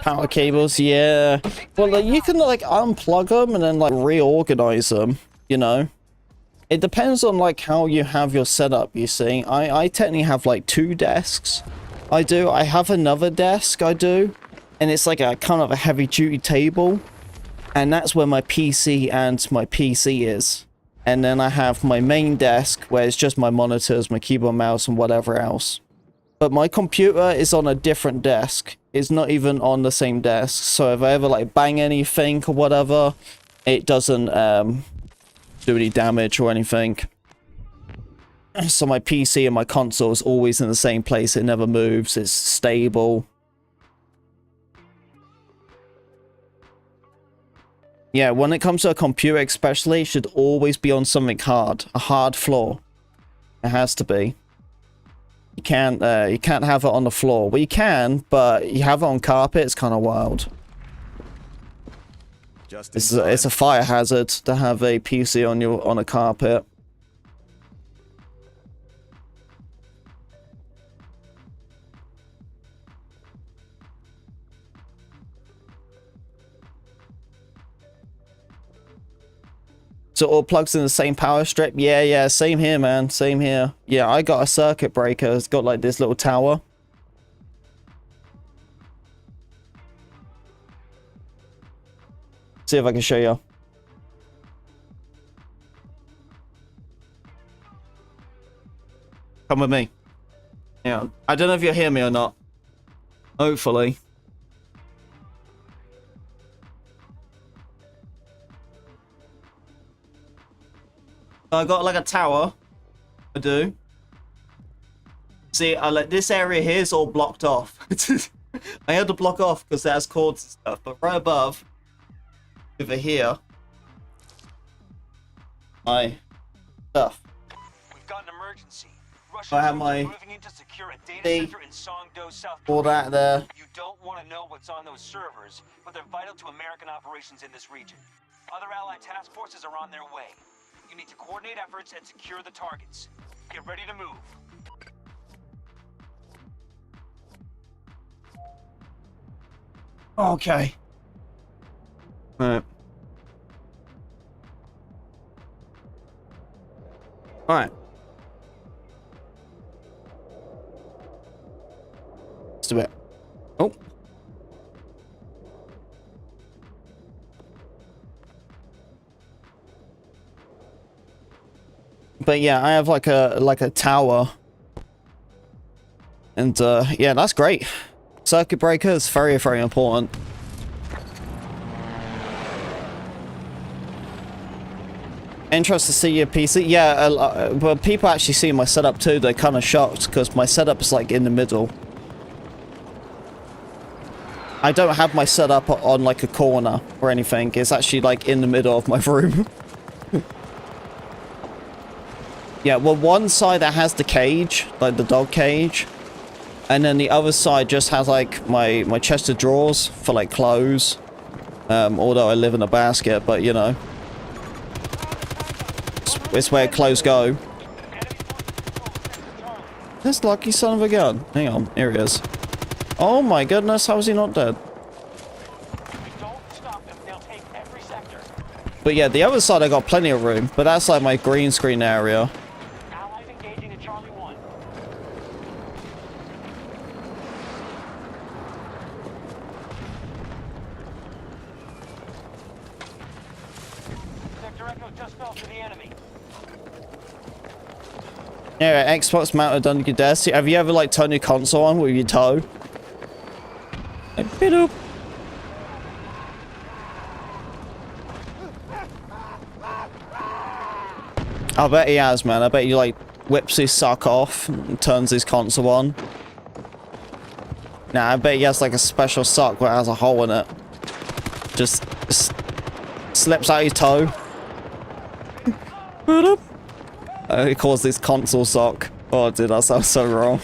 Power cables, yeah. Well, like, you can like unplug them and then like reorganize them, you know. It depends on like how you have your setup, you see. I technically have like 2 desks. I have another desk, I do. And it's like a kind of a heavy duty table. And that's where my PC and my PC is. And then I have my main desk where it's just my monitors, my keyboard, mouse, and whatever else. But my computer is on a different desk. It's not even on the same desk. So if I ever like bang anything or whatever, it doesn't do any damage or anything. So my PC and my console is always in the same place. It never moves. It's stable. Yeah, when it comes to a computer especially, it should always be on something hard. A hard floor. It has to be. You can't have it on the floor. Well, you can, but you have it on carpet, it's kind of wild. It's a fire hazard to have a PC on a carpet. So it all plugs in the same power strip? Yeah, same here, man. Same here. Yeah, I got a circuit breaker. It's got like this little tower. See if I can show you. Come with me. Yeah, I don't know if you'll hear me or not. Hopefully. I got like a tower. I do. See, like this area here is all blocked off. I had to block off because it has cords and stuff. But right above, over here, my stuff. We've got an emergency. I have my moving in to secure a data center in Songdo, South Korea. all that there. You don't want to know what's on those servers, but they're vital to American operations in this region. Other allied task forces are on their way. You need to coordinate efforts and secure the targets. Get ready to move. Okay. Alright. Alright. Let's do it. Oh. But yeah, I have like a tower. And yeah, that's great. Circuit breaker is very, very important. Interested to see your PC. Yeah, but people actually see my setup too. They're kind of shocked because my setup is like in the middle. I don't have my setup on like a corner or anything. It's actually like in the middle of my room. Yeah, well, one side that has the cage, like the dog cage, and then the other side just has like my chest of drawers for like clothes. Although I live in a basket, but you know, it's where clothes go. This lucky son of a gun. Hang on, here he is. Oh my goodness, how is he not dead? But yeah, the other side I got plenty of room, but that's like my green screen area. Yeah, Xbox mounted under your desk. Have you ever like turned your console on with your toe? Like, bit-oop. I bet he has, man. I bet he like whips his sock off and turns his console on. Nah, I bet he has like a special sock that has a hole in it. Just slips out his toe. Bit-oop. He calls this console sock. Oh, dude, that sounds so wrong.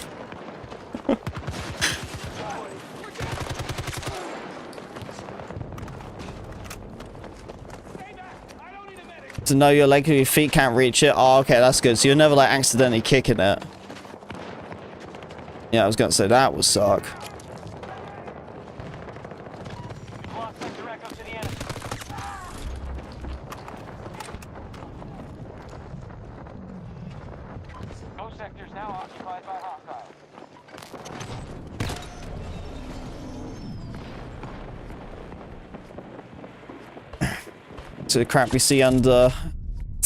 To know your leg, your feet can't reach it. Oh, okay, that's good. So you're never like accidentally kicking it. Yeah, I was gonna say that would suck. Bravo sector is now occupied by Hawkeye. To the crap we see under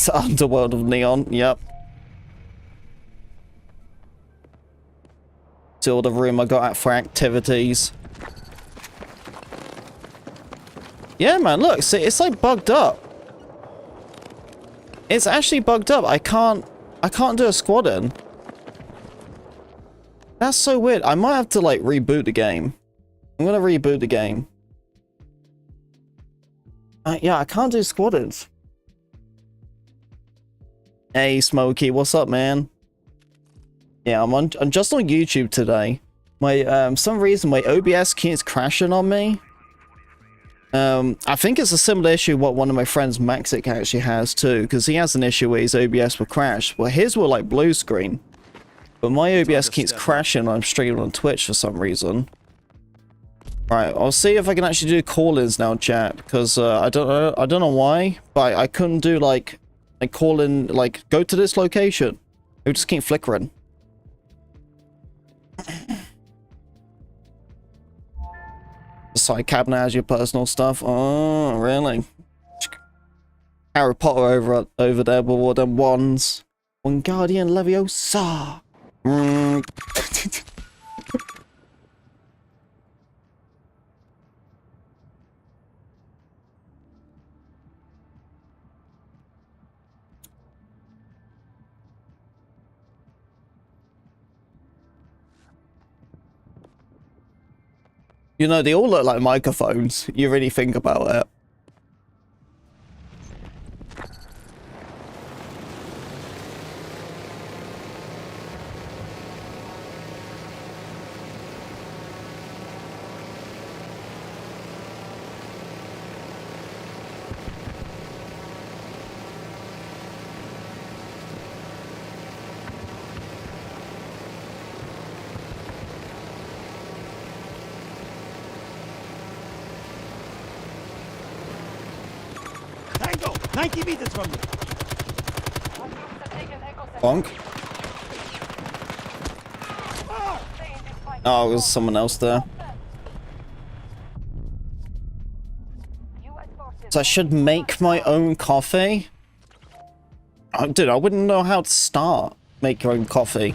the underworld of Neon. Yep. To all the room I got out for activities. Yeah, man, look, see, it's like bugged up. It's actually bugged up. I can't do a squad in. That's so weird. I might have to like reboot the game. I'm gonna reboot the game. Yeah, I can't do squad ins. Hey, Smokey, what's up, man? Yeah, I'm just on YouTube today. My some reason my OBS keeps crashing on me. I think it's a similar issue what one of my friends Maxic actually has too, because he has an issue where his OBS will crash. Well, his will like blue screen, but my OBS keeps crashing when I'm streaming on Twitch for some reason. Right, I'll see if I can actually do call-ins now, chat, because I don't know why, but I couldn't do like call in, like go to this location. It would just keep flickering. The side cabinet has your personal stuff. Oh, really? Harry Potter over there with all them wands. Wingardium Leviosa. You know, they all look like microphones. You really think about it. Tango! 90 meters from me! Bonk. Oh, there's someone else there. So I should make my own coffee? Oh, dude, I wouldn't know how to start. Make your own coffee.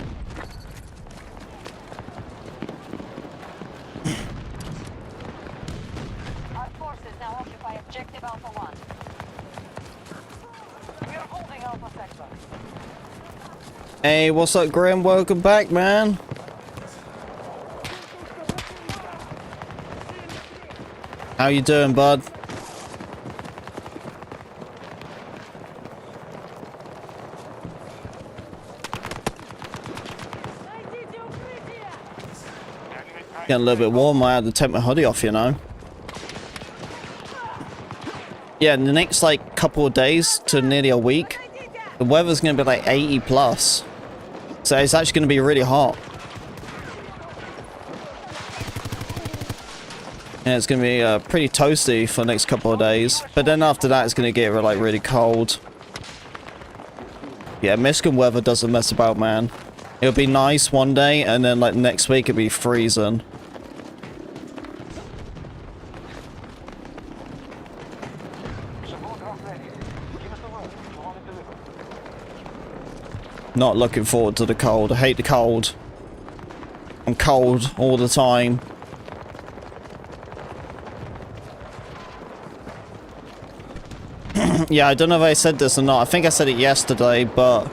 Our forces now occupy objective Alpha 1. We are holding Alpha sector. Hey, what's up, Graham? Welcome back, man. How you doing, bud? Getting a little bit warm. I had to take my hoodie off, you know. Yeah, in the next like couple of days to nearly a week, the weather's gonna be like 80 plus. So it's actually gonna be really hot. And it's gonna be pretty toasty for the next couple of days. But then after that, it's gonna get like really cold. Yeah, Michigan weather doesn't mess about, man. It'll be nice one day, and then like next week it'll be freezing. Not looking forward to the cold. I hate the cold. I'm cold all the time. Yeah, I don't know if I said this or not. I think I said it yesterday, but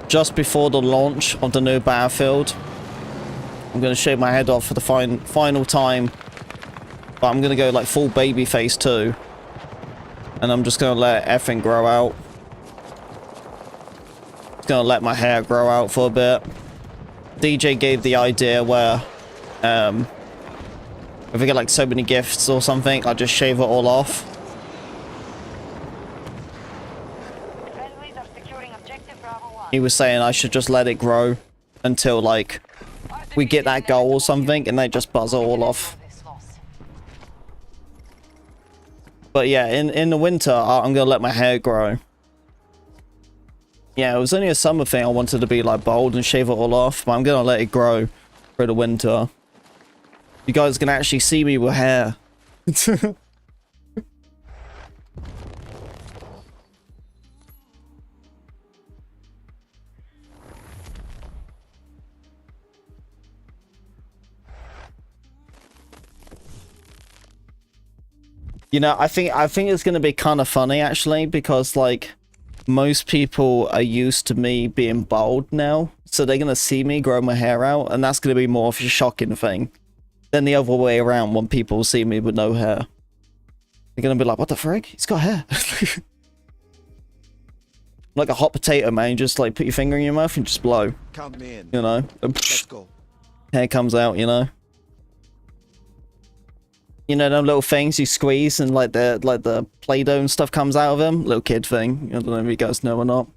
just before the launch of the new Battlefield, I'm going to shave my head off for the final time. But I'm going to go like full baby face too. And I'm just going to let everything grow out. Gonna let my hair grow out for a bit. DJ gave the idea where if I get like so many gifts or something, I'll just shave it all off. He was saying I should just let it grow until like we get that goal or something, and they just buzz it all off. But yeah, in the winter I'm gonna let my hair grow. Yeah, it was only a summer thing. I wanted to be like bald and shave it all off, but I'm gonna let it grow for the winter. You guys can actually see me with hair. You know, I think it's gonna be kind of funny actually, because like most people are used to me being bald now, so they're gonna see me grow my hair out, and that's gonna be more of a shocking thing than the other way around when people see me with no hair. They're gonna be like, "What the frick? He's got hair." Like a hot potato, man. You just like put your finger in your mouth and just blow. Count me in. You know, Let's go. hair comes out. You know. You know them little things you squeeze and like the Play-Doh and stuff comes out of them? Little kid thing. I don't know if you guys know or not.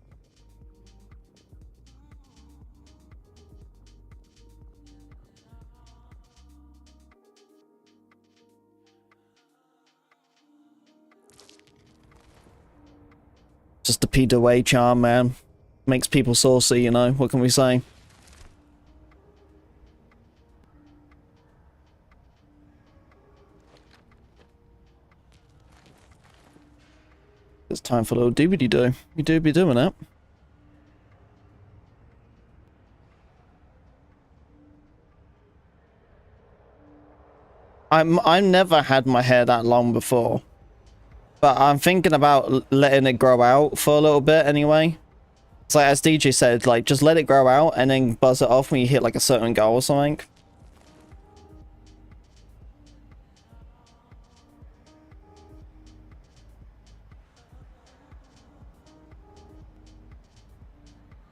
Just the PWA charm, man. Makes people saucy, you know? What can we say? It's time for a little doobity-doo. You do be doing it. I've never had my hair that long before. But I'm thinking about letting it grow out for a little bit anyway. It's like, as DJ said, like, just let it grow out and then buzz it off when you hit like a certain goal or something.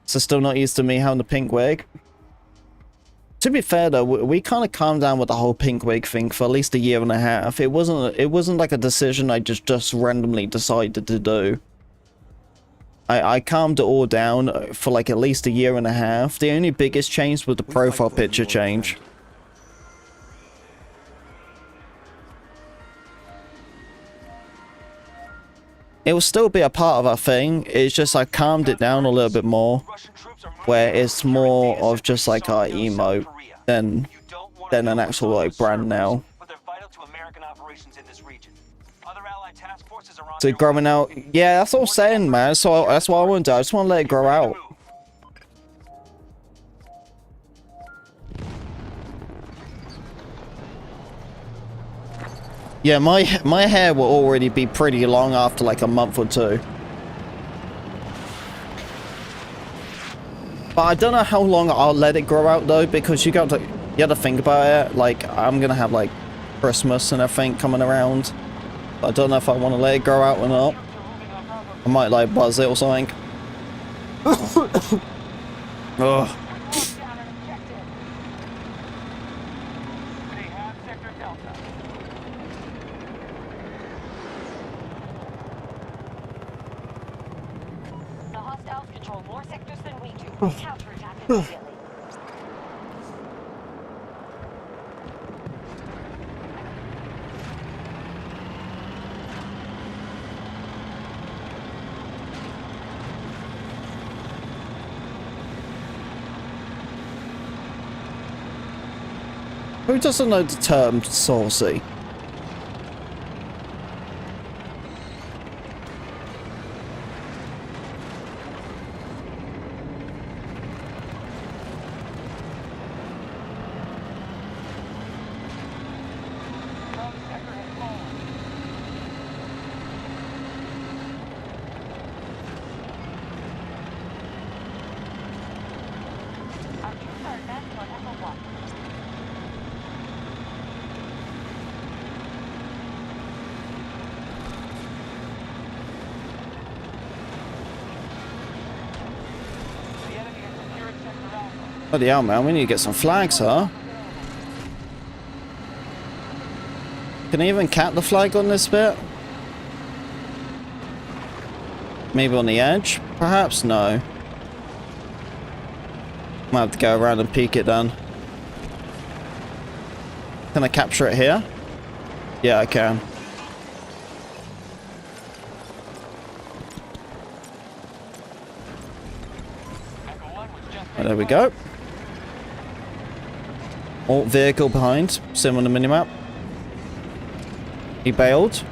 So still not used to me having the pink wig. To be fair though, we kind of calmed down with the whole pink wig thing for at least a year and a half. It wasn't like a decision I just randomly decided to do. I calmed it all down for like at least a year and a half. The only biggest change was the profile picture change. It will still be a part of our thing. It's just I calmed it down a little bit more, where it's more of just like our emote than an actual like brand now. So growing out, yeah, that's all I'm saying, man. So that's what I want to do. I just want to let it grow out. Yeah, my hair will already be pretty long after like a month or two. But I don't know how long I'll let it grow out though, because you got to think about it. Like, I'm gonna have like Christmas and everything coming around. I don't know if I want to let it grow out or not. I might like buzz it or something. Ugh. Counterattack immediately. Who doesn't know the term saucy? Bloody hell, man, we need to get some flags, huh? Can I even cap the flag on this bit? Maybe on the edge? Perhaps? No. Might have to go around and peek it then. Can I capture it here? Yeah, I can. Oh, there we go. Oh, vehicle behind. Sim on the minimap. He bailed.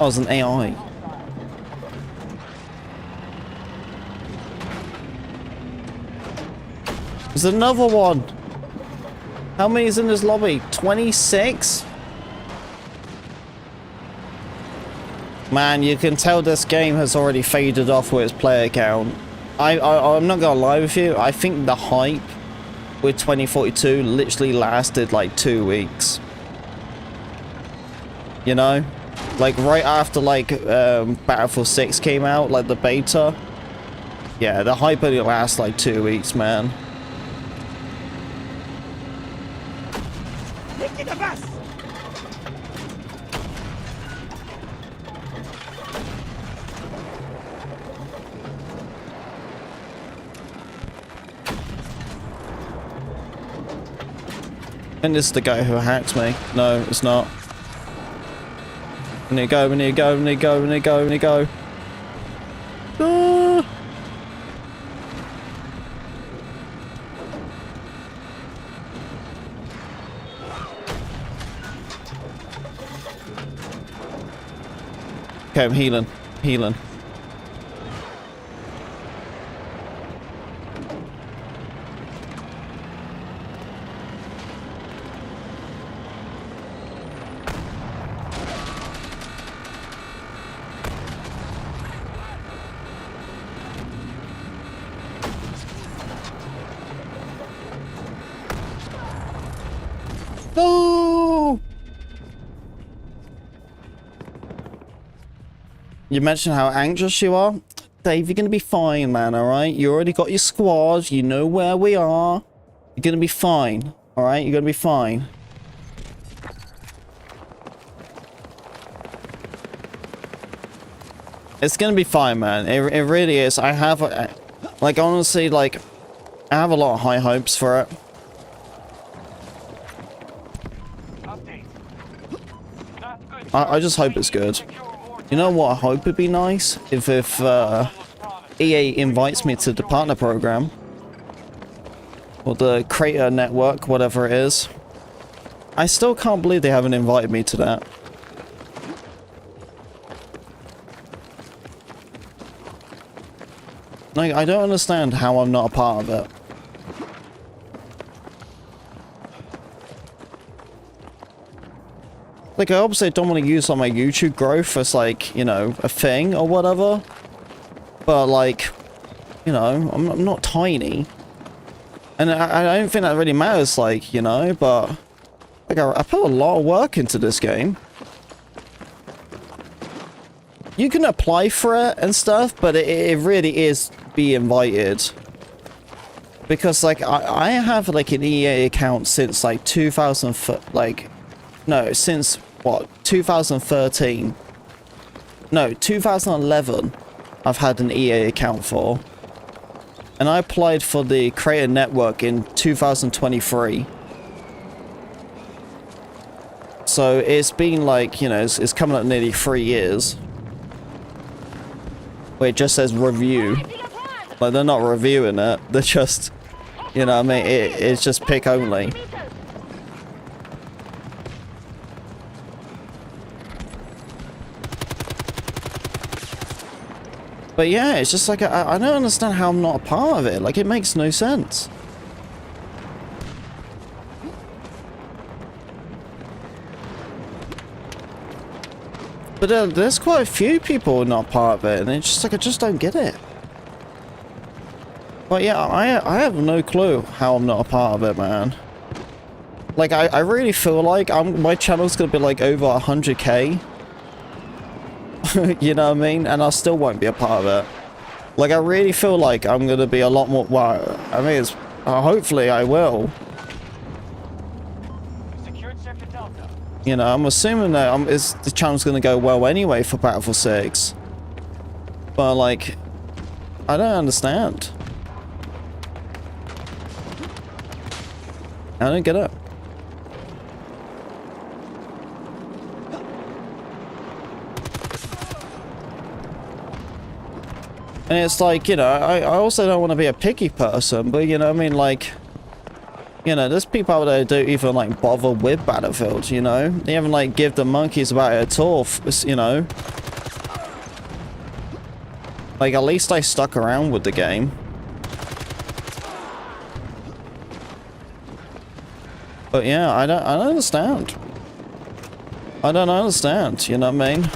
Oh, it was an AI. There's another one. How many is in this lobby? 26? Man, you can tell this game has already faded off with its player count. I'm not gonna lie with you. I think the hype with 2042 literally lasted like 2 weeks. You know? Like right after like Battlefield 6 came out, like the beta. Yeah, the hype only lasts like 2 weeks, man. Nicky the bus! And this is the guy who hacked me. No, it's not. We need to go, we need to go, we need to go, we need to go, we need to go. Ah. Okay, I'm healing. Healing. No! You mentioned how anxious you are. Dave, you're gonna be fine, man, alright? You already got your squad. You know where we are. You're gonna be fine, alright? You're gonna be fine. It's gonna be fine, man. It really is. I have, like, honestly, like, I have a lot of high hopes for it. I just hope it's good. You know what I hope would be nice? If EA invites me to the partner program. Or the creator network, whatever it is. I still can't believe they haven't invited me to that. Like, I don't understand how I'm not a part of it. Like, I obviously don't want to use like my YouTube growth as like, you know, a thing or whatever. But like, you know, I'm not tiny. And I don't think that really matters, like, you know, but like I put a lot of work into this game. You can apply for it and stuff, but it really is be invited. Because like I have like an EA account since like 2000, like, no, since what, 2013? No, 2011 I've had an EA account for. And I applied for the Creator Network in 2023. So it's been like, you know, it's coming up nearly 3 years. Where it just says review. Like, they're not reviewing it, they're just, you know what I mean, it's just pick only. But yeah, it's just like, I don't understand how I'm not a part of it. Like, it makes no sense. But there's quite a few people not part of it, and it's just like, I just don't get it. But yeah, I have no clue how I'm not a part of it, man. Like, I really feel like my channel's gonna be like over 100k. You know what I mean? And I still won't be a part of it. Like, I really feel like I'm gonna be a lot more, well, I mean, it's, hopefully I will. You know, I'm assuming that the channel's gonna go well anyway for Battlefield 6. But like, I don't understand. I don't get it. And it's like, you know, I also don't want to be a picky person, but, you know, I mean, like, you know, there's people out there who don't even, like, bother with Battlefield, you know? They haven't, like, give the monkeys about it at all, you know? Like, at least I stuck around with the game. But yeah, I don't understand. I don't understand, you know what I mean?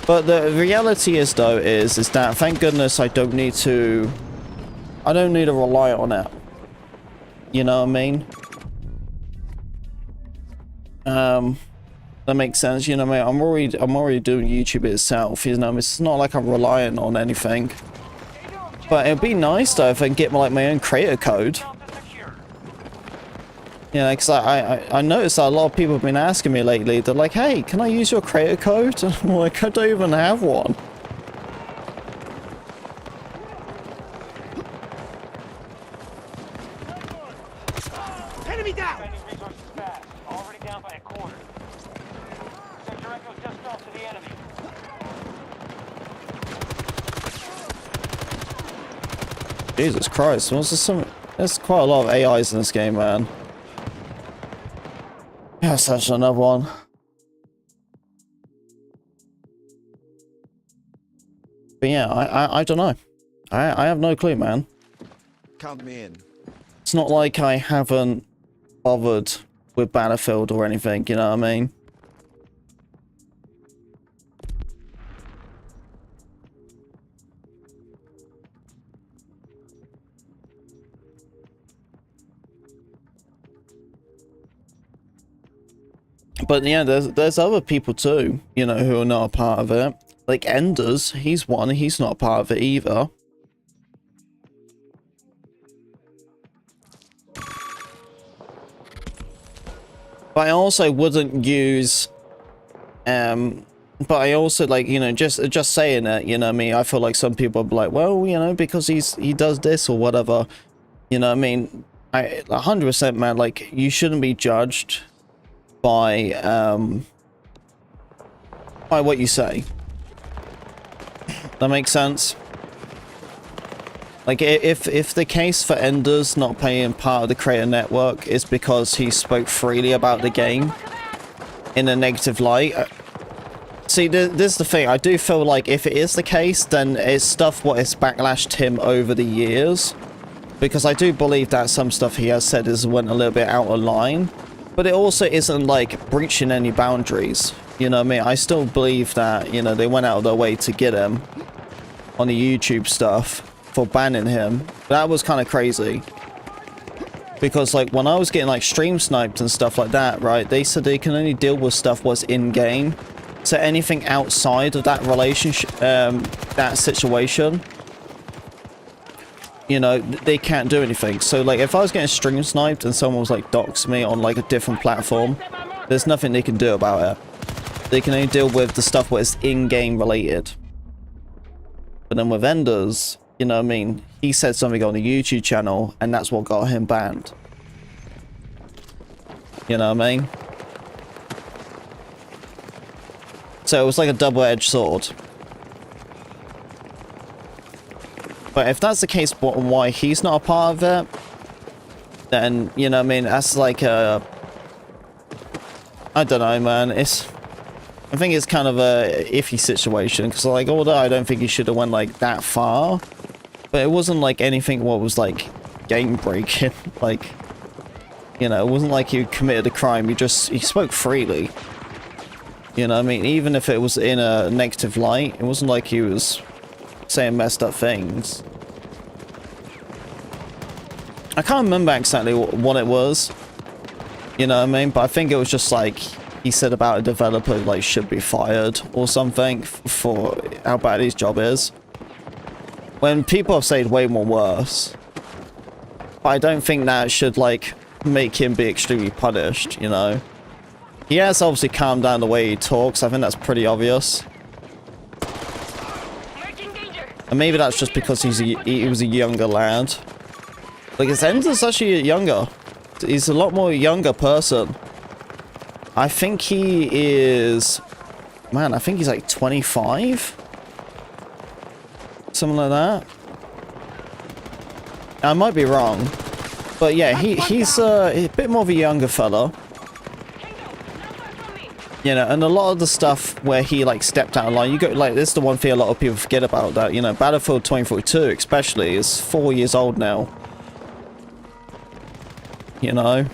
But the reality is, though, is that thank goodness I don't need to rely on it. You know what I mean? That makes sense, you know what I mean? I'm already doing YouTube itself, you know, it's not like I'm relying on anything. But it'd be nice though if I can get like my own creator code. Yeah, because I noticed that a lot of people have been asking me lately. They're like, hey, can I use your creator code? I'm like, I don't even have one. Enemy down! Spending resources fast. Already down by a quarter. Sector Echo just fell to the enemy. Jesus Christ, there's quite a lot of AIs in this game, man. Yeah, such another one. But yeah, I don't know. I have no clue, man. Count me in. It's not like I haven't bothered with Battlefield or anything, you know what I mean? But yeah, there's other people too, you know, who are not a part of it. Like Enders, he's one, he's not a part of it either. But I also wouldn't use, but I also, like, you know, just saying it, you know what I mean? I feel like some people are like, well, you know, because he does this or whatever, you know what I mean? 100%, man, like, you shouldn't be judged by what you say. That makes sense? Like, if the case for Enders not paying part of the creator network is because he spoke freely about the game in a negative light, see, this is the thing. I do feel like if it is the case, then it's stuff what has backlashed him over the years, because I do believe that some stuff he has said went a little bit out of line, but it also isn't like breaching any boundaries. You know what I mean? I still believe that, you know, they went out of their way to get him on the YouTube stuff for banning him. That was kind of crazy, because like when I was getting like stream sniped and stuff like that, right, they said they can only deal with stuff what's in game, so anything outside of that relationship, that situation, you know, they can't do anything. So like if I was getting stream sniped and someone was like dox me on like a different platform, there's nothing they can do about it. They can only deal with the stuff what is in-game related. But then with Enders, you know what I mean, he said something on the YouTube channel and that's what got him banned. You know what I mean? So it was like a double-edged sword. But if that's the case, why he's not a part of it, then, you know what I mean, that's like a... I don't know, man, I think it's kind of a iffy situation, because like, although I don't think he should have went like that far, but it wasn't like anything what was like game breaking. Like, you know, it wasn't like he committed a crime. He spoke freely. You know what I mean? Even if it was in a negative light, it wasn't like he was saying messed up things. I can't remember exactly what it was. You know what I mean? But I think it was just like he said about a developer like should be fired or something for how bad his job is. When people have said way more worse. But I don't think that should like make him be extremely punished, you know? He has obviously calmed down the way he talks. I think that's pretty obvious. And maybe that's just because he was a younger lad. Like, his Ender's actually younger. He's a lot more younger person. I think he is... Man, I think he's like 25? Something like that. I might be wrong. But yeah, he's a bit more of a younger fella. You know, and a lot of the stuff where he like stepped out of line, you go like this is the one thing a lot of people forget about, that, you know, Battlefield 2042 especially is 4 years old now. You know?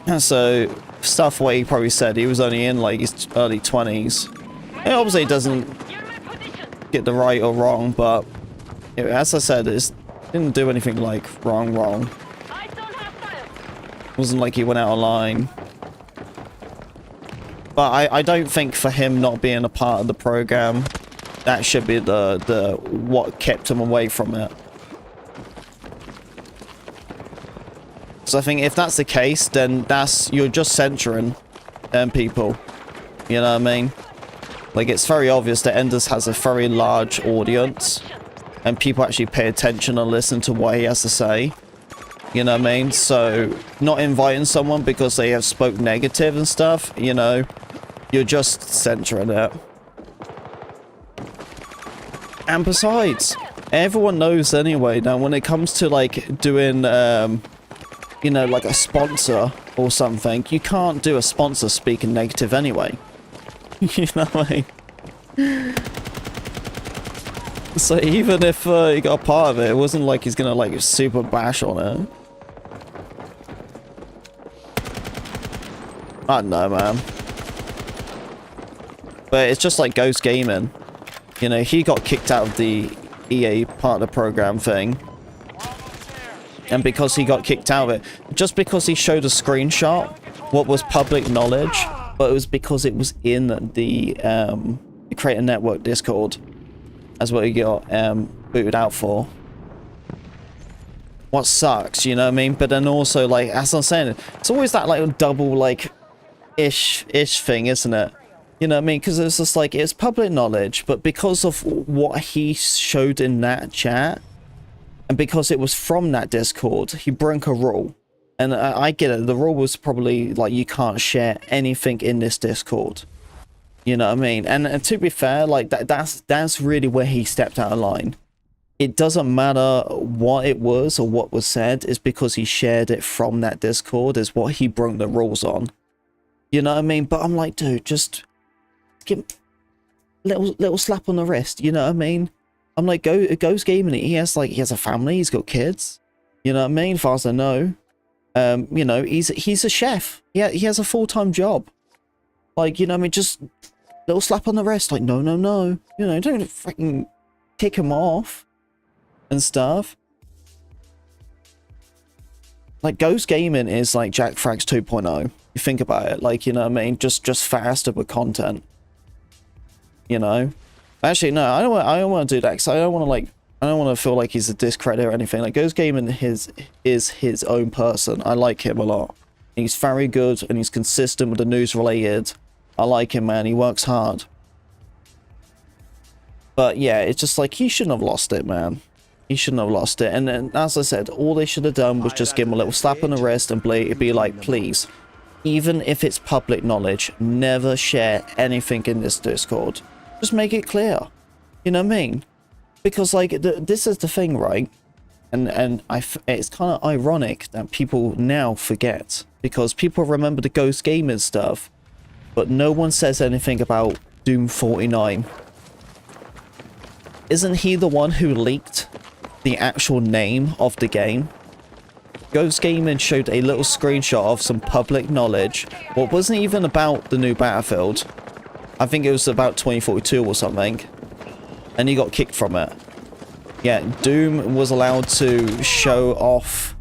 And so stuff where he probably said he was only in like his early 20s. It obviously doesn't get the right or wrong, but as I said, it didn't do anything like wrong. It wasn't like he went out of line. But I don't think for him not being a part of the program, that should be the what kept him away from it. So I think if that's the case, then you're just censoring people. You know what I mean? Like, it's very obvious that Enders has a very large audience, and people actually pay attention and listen to what he has to say. You know what I mean? So, not inviting someone because they have spoke negative and stuff, you know, you're just censoring it. And besides, everyone knows anyway, now when it comes to, like, doing, you know, like a sponsor or something, you can't do a sponsor speaking negative anyway. You know what I mean? So even if he got a part of it, it wasn't like he's gonna, like, super bash on it. I don't know, man. But it's just like Ghost Gaming. You know, he got kicked out of the EA partner program thing. And because he got kicked out of it, just because he showed a screenshot, what was public knowledge, but it was because it was in the Creator Network Discord. That's what he got booted out for. What sucks, you know what I mean? But then also, like, as I'm saying, it's always that, like, double, like, ish thing, isn't it? You know what I mean? Because it's just like, it's public knowledge, but because of what he showed in that chat, and because it was from that Discord, he broke a rule. And I get it, the rule was probably, like, you can't share anything in this Discord. You know what I mean? And to be fair, like, that's really where he stepped out of line. It doesn't matter what it was or what was said, it's because he shared it from that Discord is what he broke the rules on. You know what I mean? But I'm like, dude, just give him a little slap on the wrist, you know what I mean? I'm like, Ghost Gaming, he has a family, he's got kids. You know what I mean? As far as I know. You know, he's a chef. Yeah, he has a full-time job. Like, you know what I mean? Just little slap on the wrist, like, no. You know, don't freaking kick him off and stuff. Like, Ghost Gaming is like Jack Frags 2.0. You think about it, like, you know what I mean? Just faster with content. You know? Actually, no, I don't want to do that, because I don't want to feel like he's a discredit or anything. Like, Ghost Gaming is his own person. I like him a lot. He's very good, and he's consistent with the news related. I like him, man. He works hard. But yeah, it's just like, he shouldn't have lost it, man. He shouldn't have lost it. And then, as I said, all they should have done was just give him a little slap on the wrist and be like, please, even if it's public knowledge, never share anything in this Discord. Just make it clear. You know what I mean? Because, like, this is the thing, right? And it's kind of ironic that people now forget. Because people remember the Ghost Gaming stuff, but no one says anything about Doom 49. Isn't he the one who leaked the actual name of the game? Ghost Gaming showed a little screenshot of some public knowledge. What wasn't even about the new Battlefield. I think it was about 2042 or something. And he got kicked from it. Yeah, Doom was allowed to show off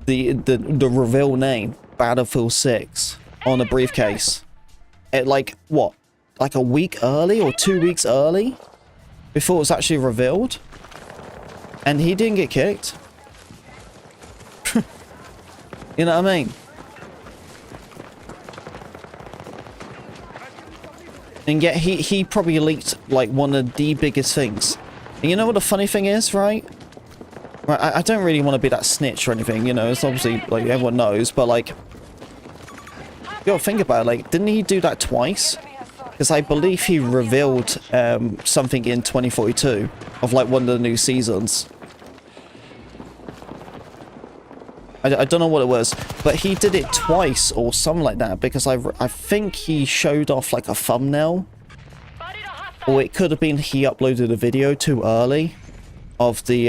the reveal name, Battlefield 6, on a briefcase. At like, what? Like a week early or 2 weeks early? Before it was actually revealed? And he didn't get kicked? You know what I mean? And yet he probably leaked like one of the biggest things. And you know what the funny thing is, right? I don't really want to be that snitch or anything, you know, it's obviously like everyone knows, but like, you gotta think about it, like, didn't he do that twice? Because I believe he revealed something in 2042 of like one of the new seasons. I don't know what it was, but he did it twice or something like that, because I think he showed off like a thumbnail, or it could have been he uploaded a video too early of the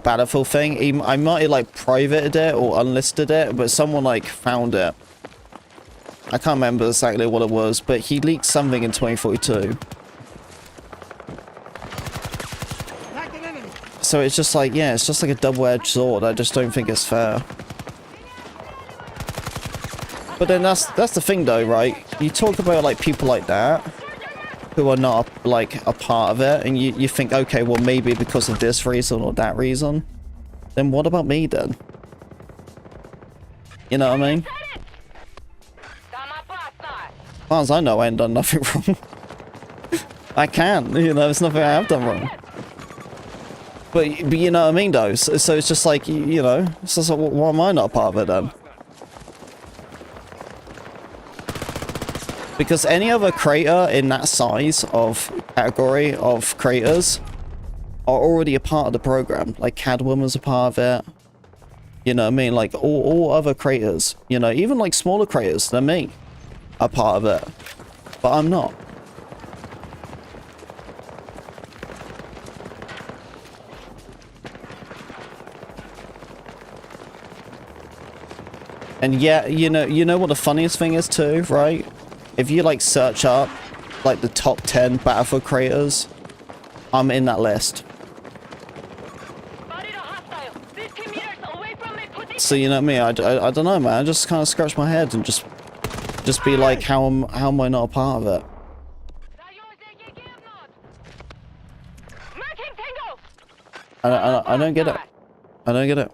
Battlefield thing. I might have like privated it or unlisted it, but someone like found it. I can't remember exactly what it was, but he leaked something in 2042. So it's just like, yeah, it's just like a double-edged sword. I just don't think it's fair. But then that's the thing though, right? You talk about like people like that who are not like a part of it, and you think, okay, well maybe because of this reason or that reason. Then what about me then? You know what I mean? As far as I know, I ain't done nothing wrong. I can't, you know, it's nothing I have done wrong. But you know what I mean though, so it's just like, you know, it's just like, why am I not a part of it then? Because any other creator in that size of category of creators are already a part of the program. Like Cadwoman's a part of it. You know what I mean? Like all other creators, you know, even like smaller creators than me are part of it. But I'm not. And yeah, you know what the funniest thing is too, right? If you like search up like the top 10 Battlefield creators, I'm in that list. So you know what I mean? I don't know, man. I just kind of scratch my head and just be like, how am I not a part of it? I don't get it. I don't get it.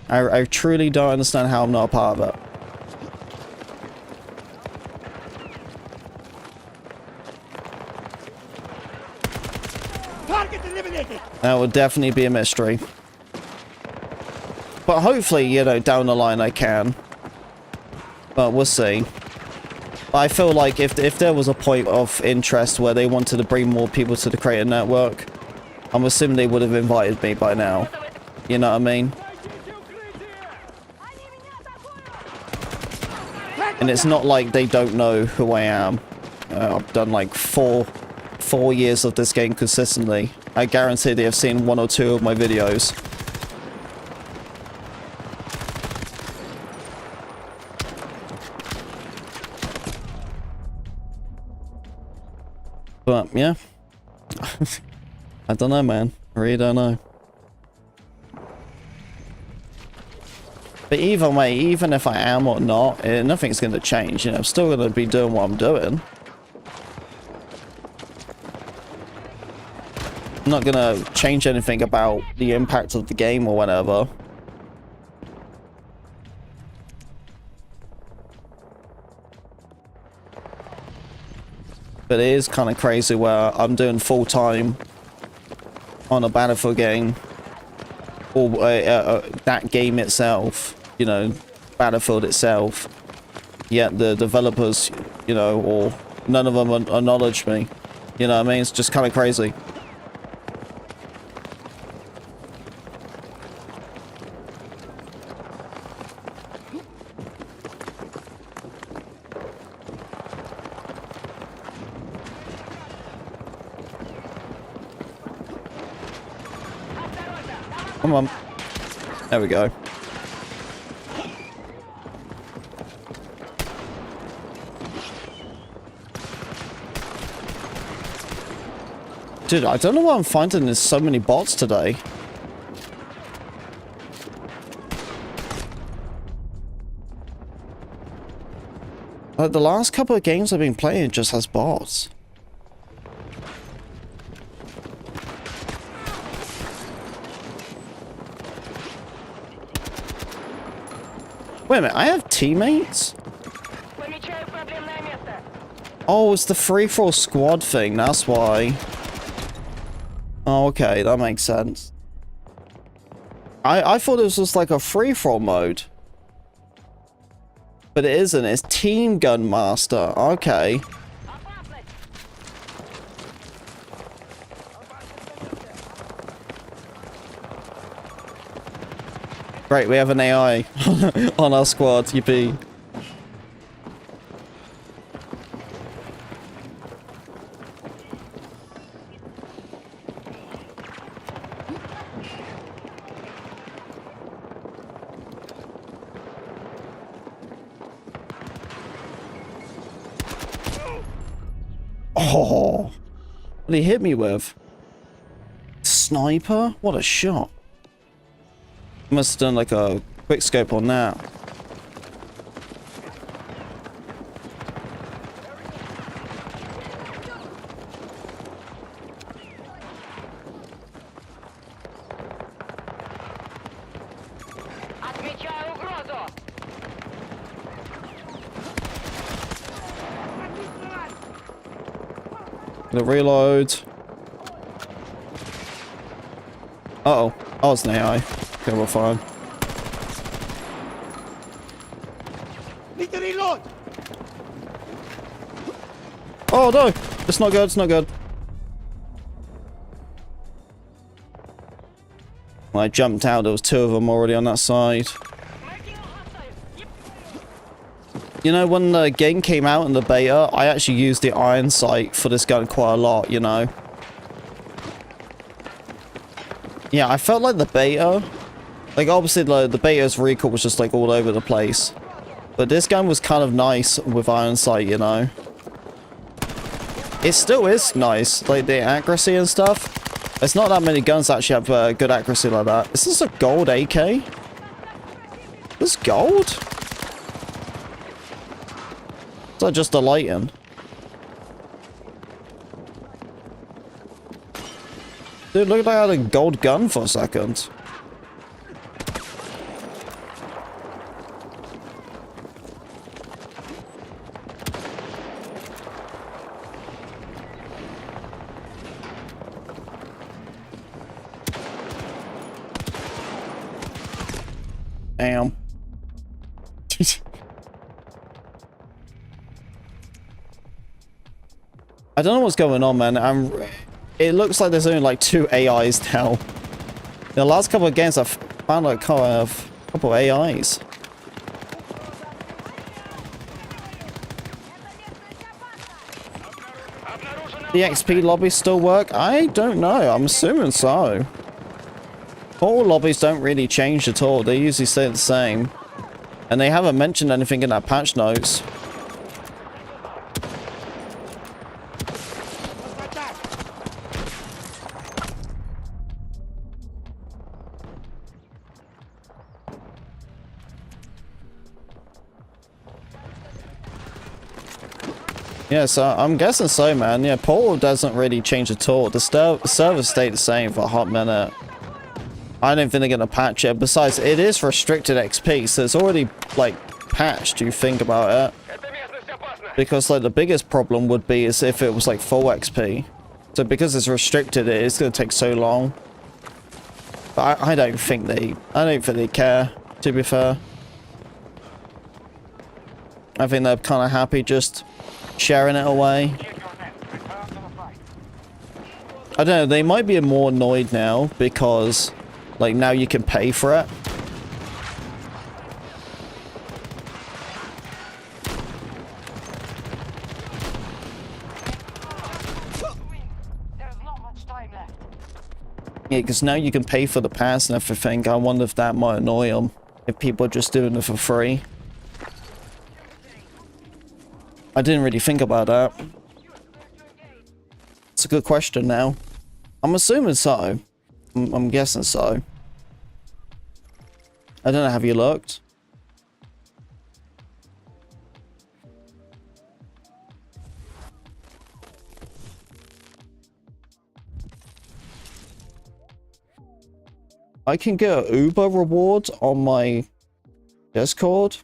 I truly don't understand how I'm not a part of it. Target eliminated. That would definitely be a mystery. But hopefully, you know, down the line I can. But we'll see. But I feel like if there was a point of interest where they wanted to bring more people to the creator network, I'm assuming they would have invited me by now. You know what I mean? And it's not like they don't know who I am. I've done like four years of this game consistently. I guarantee they have seen one or two of my videos. But yeah. I don't know, man. I really don't know. But either way, even if I am or not, nothing's going to change. You know, I'm still going to be doing what I'm doing. I'm not going to change anything about the impact of the game or whatever. But it is kind of crazy where I'm doing full-time on a Battlefield game. Or that game itself, you know, Battlefield itself. Yet the developers, you know, or none of them acknowledge me. You know what I mean? It's just kind of crazy. Come on. There we go. Dude, I don't know what I'm finding. There's so many bots today. Like the last couple of games I've been playing just has bots. Wait a minute, I have teammates? Oh, it's the free-for-all squad thing, that's why. Oh, okay, that makes sense. I thought it was just like a free-for-all mode. But it isn't. It's Team Gun Master. Okay. Great, we have an AI on our squad, yippee. Oh, what did he hit me with? Sniper? What a shot. Must have done like a quick scope on that. The reload. Uh-oh. Oh, it's an AI. Okay, we're fine. Need to reload! Oh, no! It's not good, it's not good. When I jumped out, there was two of them already on that side. You know, when the game came out in the beta, I actually used the iron sight for this gun quite a lot, you know. Yeah, I felt like the beta, like obviously the beta's recoil was just like all over the place. But this gun was kind of nice with iron sight, you know. It still is nice, like the accuracy and stuff. There's not that many guns that actually have good accuracy like that. Is this a gold AK? This gold? Is that just a lighting? Dude, look like I had a gold gun for a second. Damn. I don't know what's going on, man. It looks like there's only like 2 AIs now. The last couple of games I've found like a couple of AIs. The XP lobbies still work? I don't know. I'm assuming so. All lobbies don't really change at all. They usually stay the same. And they haven't mentioned anything in that patch notes. Yeah, so I'm guessing so, man. Yeah, Portal doesn't really change at all. The servers stay the same for a hot minute. I don't think they're gonna patch it. Besides, it is restricted XP, so it's already, like, patched, you think about it. Because, like, the biggest problem would be is if it was, like, full XP. So because it's restricted, it's gonna take so long. But I don't think they care, to be fair. I think they're kind of happy just sharing it away. I don't know, they might be more annoyed now because, like, now you can pay for it. There's not much time left. Yeah, because now you can pay for the pass and everything. I wonder if that might annoy them. If people are just doing it for free. I didn't really think about that. It's a good question now. I'm assuming so. I'm guessing so. I don't know, have you looked? I can get an Uber reward on my Discord.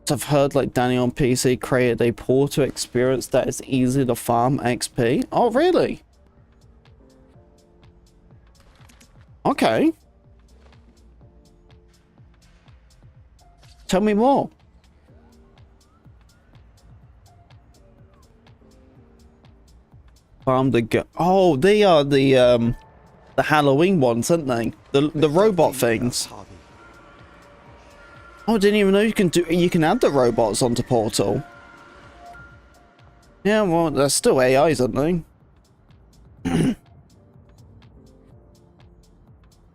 So I've heard like Danny on PC created a portal experience that is easy to farm XP. Oh, really? Okay. Tell me more. Farm the oh, they are the Halloween ones, aren't they? The robot things. Oh, I didn't even know you can add the robots onto Portal. Yeah, well, they're still AIs, aren't they?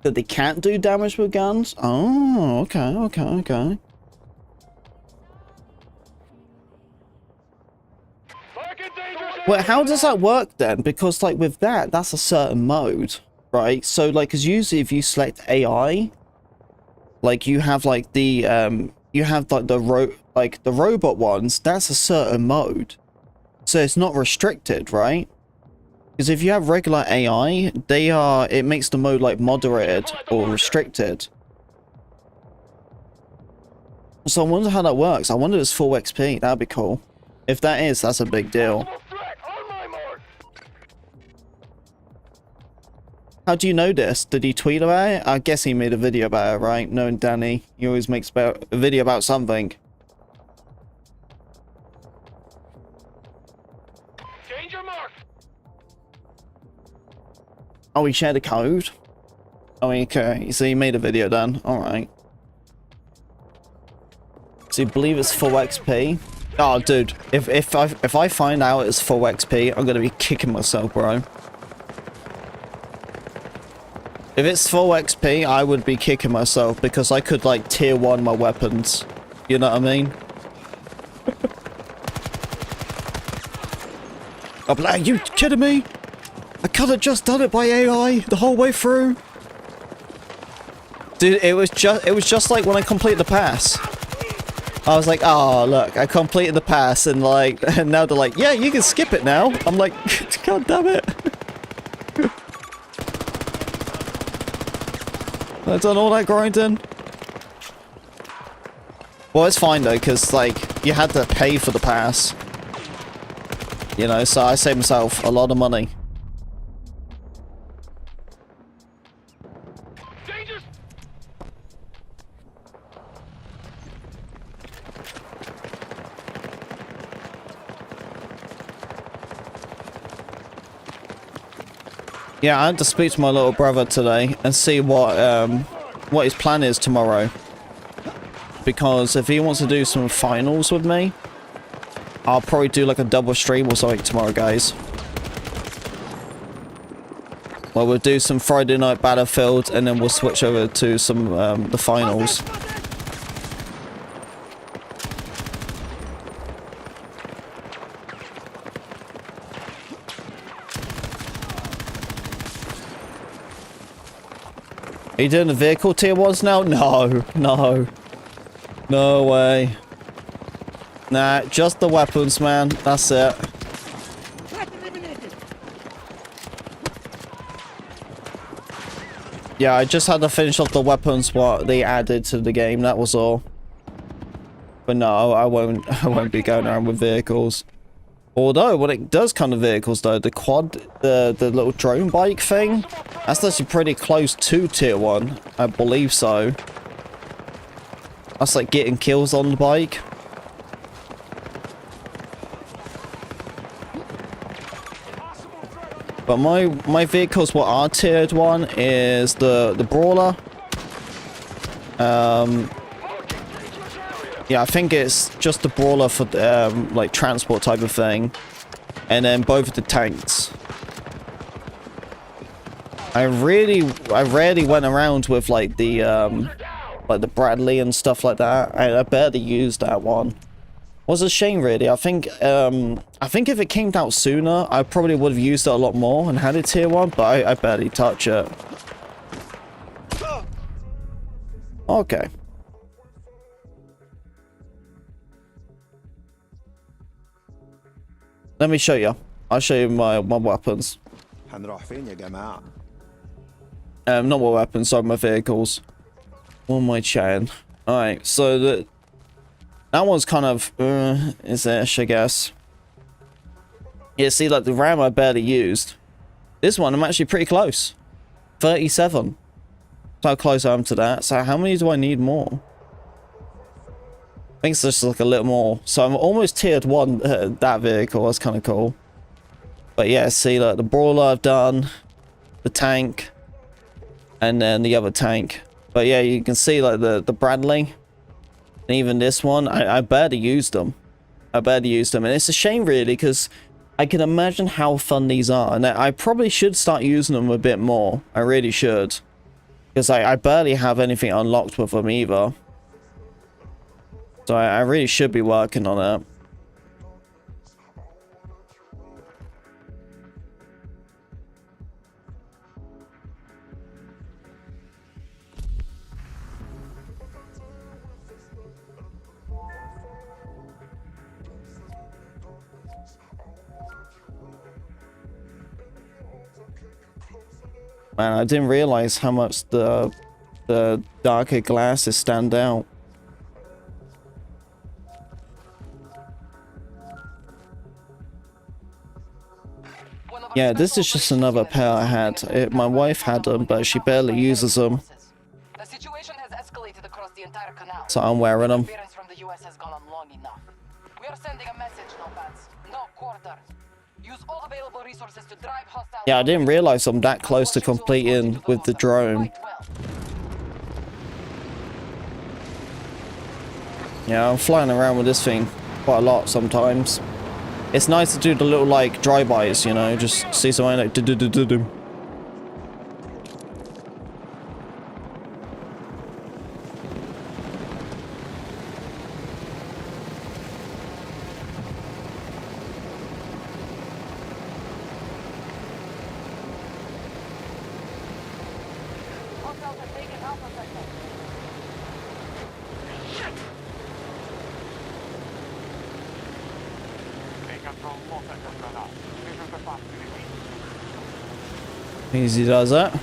That they can't do damage with guns? Oh, okay. Well, how does that work then? Because like with that, that's a certain mode, right? So like, because usually if you select AI, like you have like the the robot ones, that's a certain mode. So it's not restricted, right? Because if you have regular AI, it makes the mode like moderated or restricted. So I wonder how that works. I wonder if it's full XP. That'd be cool. If that is, that's a big deal. How do you know this? Did he tweet about it? I guess he made a video about it, right? Knowing Danny, he always makes a video about something. Danger mark. Oh, he shared a code? Oh, okay. So he made a video then. Alright. So you believe it's full XP? Oh, dude. If I find out it's full XP, I'm gonna be kicking myself, bro. If it's full XP, I would be kicking myself because I could, like, tier 1 my weapons. You know what I mean? I'll be like, are you kidding me? I could have just done it by AI the whole way through. Dude, it was just like when I completed the pass. I was like, oh, look, I completed the pass and, like, and now they're like, yeah, you can skip it now. I'm like, god damn it. I've done all that grinding. Well, it's fine though, because like you had to pay for the pass. You know, so I saved myself a lot of money. Dangerous. Yeah, I had to speak to my little brother today and see what his plan is tomorrow. Because if he wants to do some finals with me, I'll probably do like a double stream or something tomorrow, guys. Well, we'll do some Friday Night Battlefield and then we'll switch over to some the finals. Are you doing the vehicle tier 1s now? No way. Nah, just the weapons, man. That's it. Yeah, I just had to finish off the weapons what they added to the game, that was all. But no, I won't be going around with vehicles. Although, when it does come to vehicles though, the quad, the little drone bike thing, that's actually pretty close to tier 1. I believe so. That's like getting kills on the bike. But my vehicles what are tiered 1 is the brawler. Yeah, I think it's just the brawler for like transport type of thing, and then both of the tanks. I rarely went around with like the Bradley and stuff like that. I barely used that one. Was a shame, really. I think if it came out sooner, I probably would have used it a lot more and had it tier 1, but I barely touch it. Okay. Let me show you. I'll show you my weapons. هنروح فين يا جماعة؟ Not my weapons, sorry, my vehicles. What am I chatting? Alright, so That one's kind of is-ish, I guess. Yeah, see, like the RAM I barely used. This one I'm actually pretty close. 37. That's how close I am to that. So how many do I need more? I think it's just like a little more. So I'm almost tiered 1 that vehicle. That's kind of cool. But yeah, see, like the brawler I've done, the tank, and then the other tank. But yeah, you can see like the Bradley, and even this one. I barely used them. And it's a shame really, because I can imagine how fun these are, and I probably should start using them a bit more. I really should, because I barely have anything unlocked with them either. So I really should be working on it. Man, I didn't realize how much the darker glasses stand out. Yeah, this is just another pair I had. My wife had them, but she barely uses them. The situation has escalated across the entire canal. So I'm wearing them. Interference from the US has gone on long enough. We are sending a message, nomads. No quarter. Use all available resources to drive hostile. Yeah, I didn't realize I'm that close to completing with the drone. Yeah, I'm flying around with this thing quite a lot sometimes. It's nice to do the little like drive-bys, you know, just see something like do-do-do-do-do. Hostiles have taken Alpha sector. Easy does that. We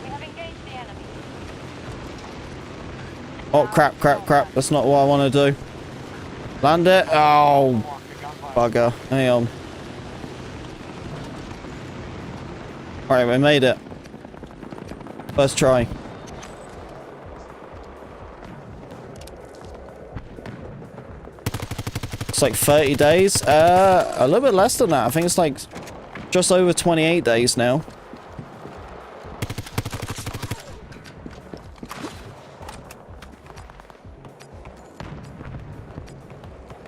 have engaged the enemy. Oh crap, crap, crap. That's not what I want to do. Land it. Oh, bugger. Hang on. Alright, we made it. First try. It's like 30 days. A little bit less than that. I think it's like just over 28 days now.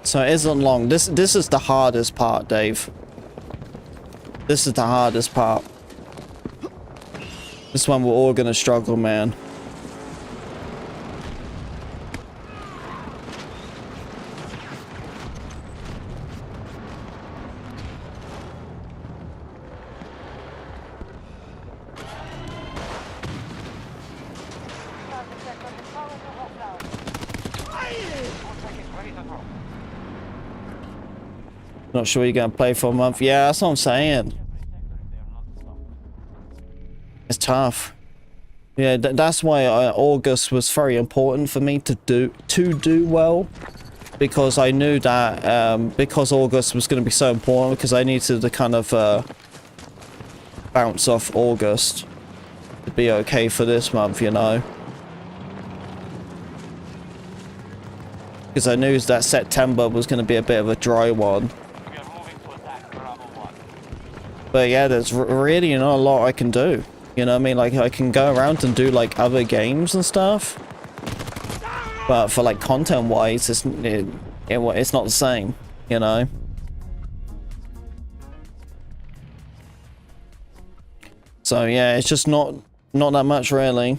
So it isn't long. This is the hardest part, Dave. This is the hardest part. This one we're all gonna struggle, man. Not sure you're gonna play for a month. Yeah, that's what I'm saying. It's tough. Yeah, that's why August was very important for me to do well, because I knew that because August was going to be so important, because I needed to kind of bounce off August to be okay for this month, you know. Because I knew that September was going to be a bit of a dry one. But yeah, there's really not a lot I can do. You know what I mean? Like, I can go around and do, like, other games and stuff. But for, like, content-wise, it's not the same, you know? So, yeah, it's just not that much, really.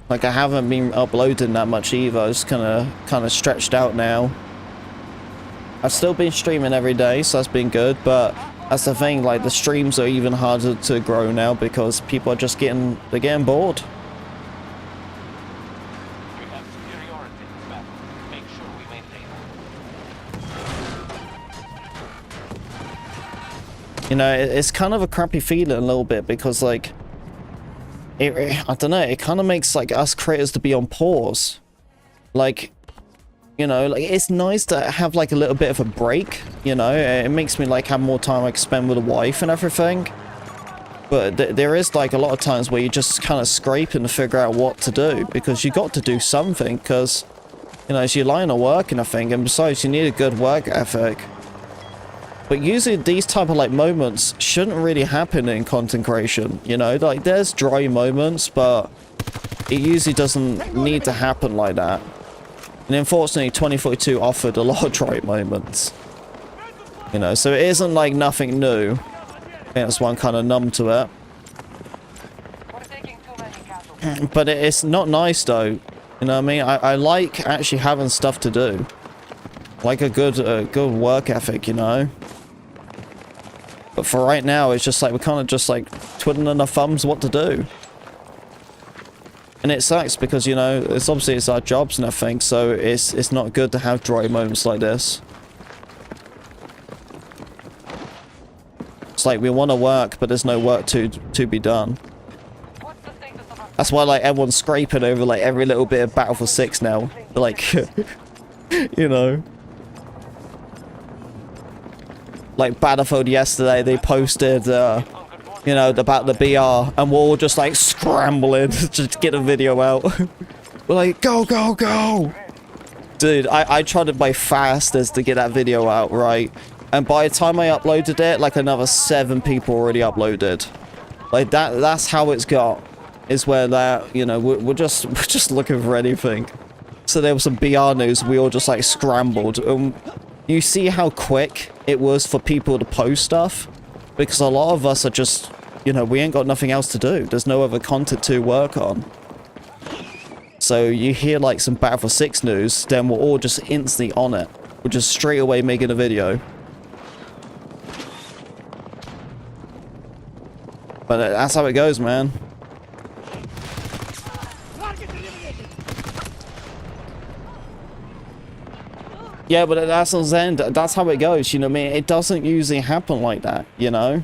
Like, I haven't been uploading that much either. It's kind of stretched out now. I've still been streaming every day, so that's been good, but that's the thing, like, the streams are even harder to grow now because people are just getting bored. We have superiority in this battle. Make sure we maintain it. You know, it's kind of a crappy feeling a little bit because, like, I don't know, it kind of makes like us creators to be on pause. Like, you know, like it's nice to have like a little bit of a break, you know. It makes me like have more time I can spend with the wife and everything. But there is like a lot of times where you're just kind of scraping to figure out what to do, because you got to do something, because, you know, it's your line of work and everything, and besides you need a good work ethic. But usually these type of like moments shouldn't really happen in content creation, you know. Like there's dry moments, but it usually doesn't need to happen like that. And unfortunately 2042 offered a lot of dry moments, you know, so it isn't like nothing new. I think that's why I'm kind of numb to it. But it's not nice though, you know what I mean? I like actually having stuff to do, like a good work ethic, you know. But for right now, it's just like we're kind of just like twiddling our thumbs what to do. And it sucks because, you know, it's obviously it's our jobs and everything, so it's not good to have dry moments like this. It's like we want to work, but there's no work to be done. That's why like everyone's scraping over like every little bit of Battlefield 6 now. They're like, you know. Like Battlefield yesterday, they posted, you know, about the BR, and we're all just like scrambling to get a video out. We're like, go, go, go! Dude, I tried my fastest to get that video out, right? And by the time I uploaded it, like another 7 people already uploaded. Like that's how it's got. Is where that, you know, we're just looking for anything. So there was some BR news, we all just like scrambled. You see how quick it was for people to post stuff? Because a lot of us are just, you know, we ain't got nothing else to do. There's no other content to work on. So you hear like some Battlefield 6 news, then we're all just instantly on it. We're just straight away making a video. But that's how it goes, man. Yeah, but that's on Zen. That's how it goes, you know what I mean? It doesn't usually happen like that, you know?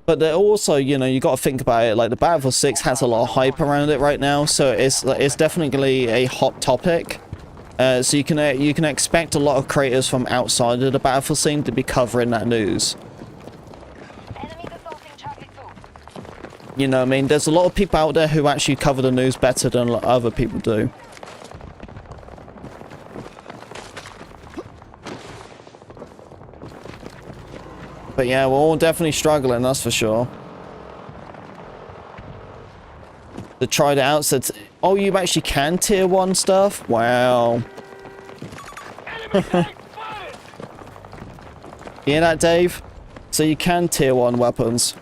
But they're also, you know, you got to think about it. Like the Battlefield 6 has a lot of hype around it right now, so it's definitely a hot topic. So you can expect a lot of creators from outside of the Battlefield scene to be covering that news. You know what I mean? There's a lot of people out there who actually cover the news better than other people do. But yeah, we're all definitely struggling, that's for sure. They tried it out, said, oh, you actually can tier 1 stuff? Wow. Hear that, Dave? So you can tier 1 weapons.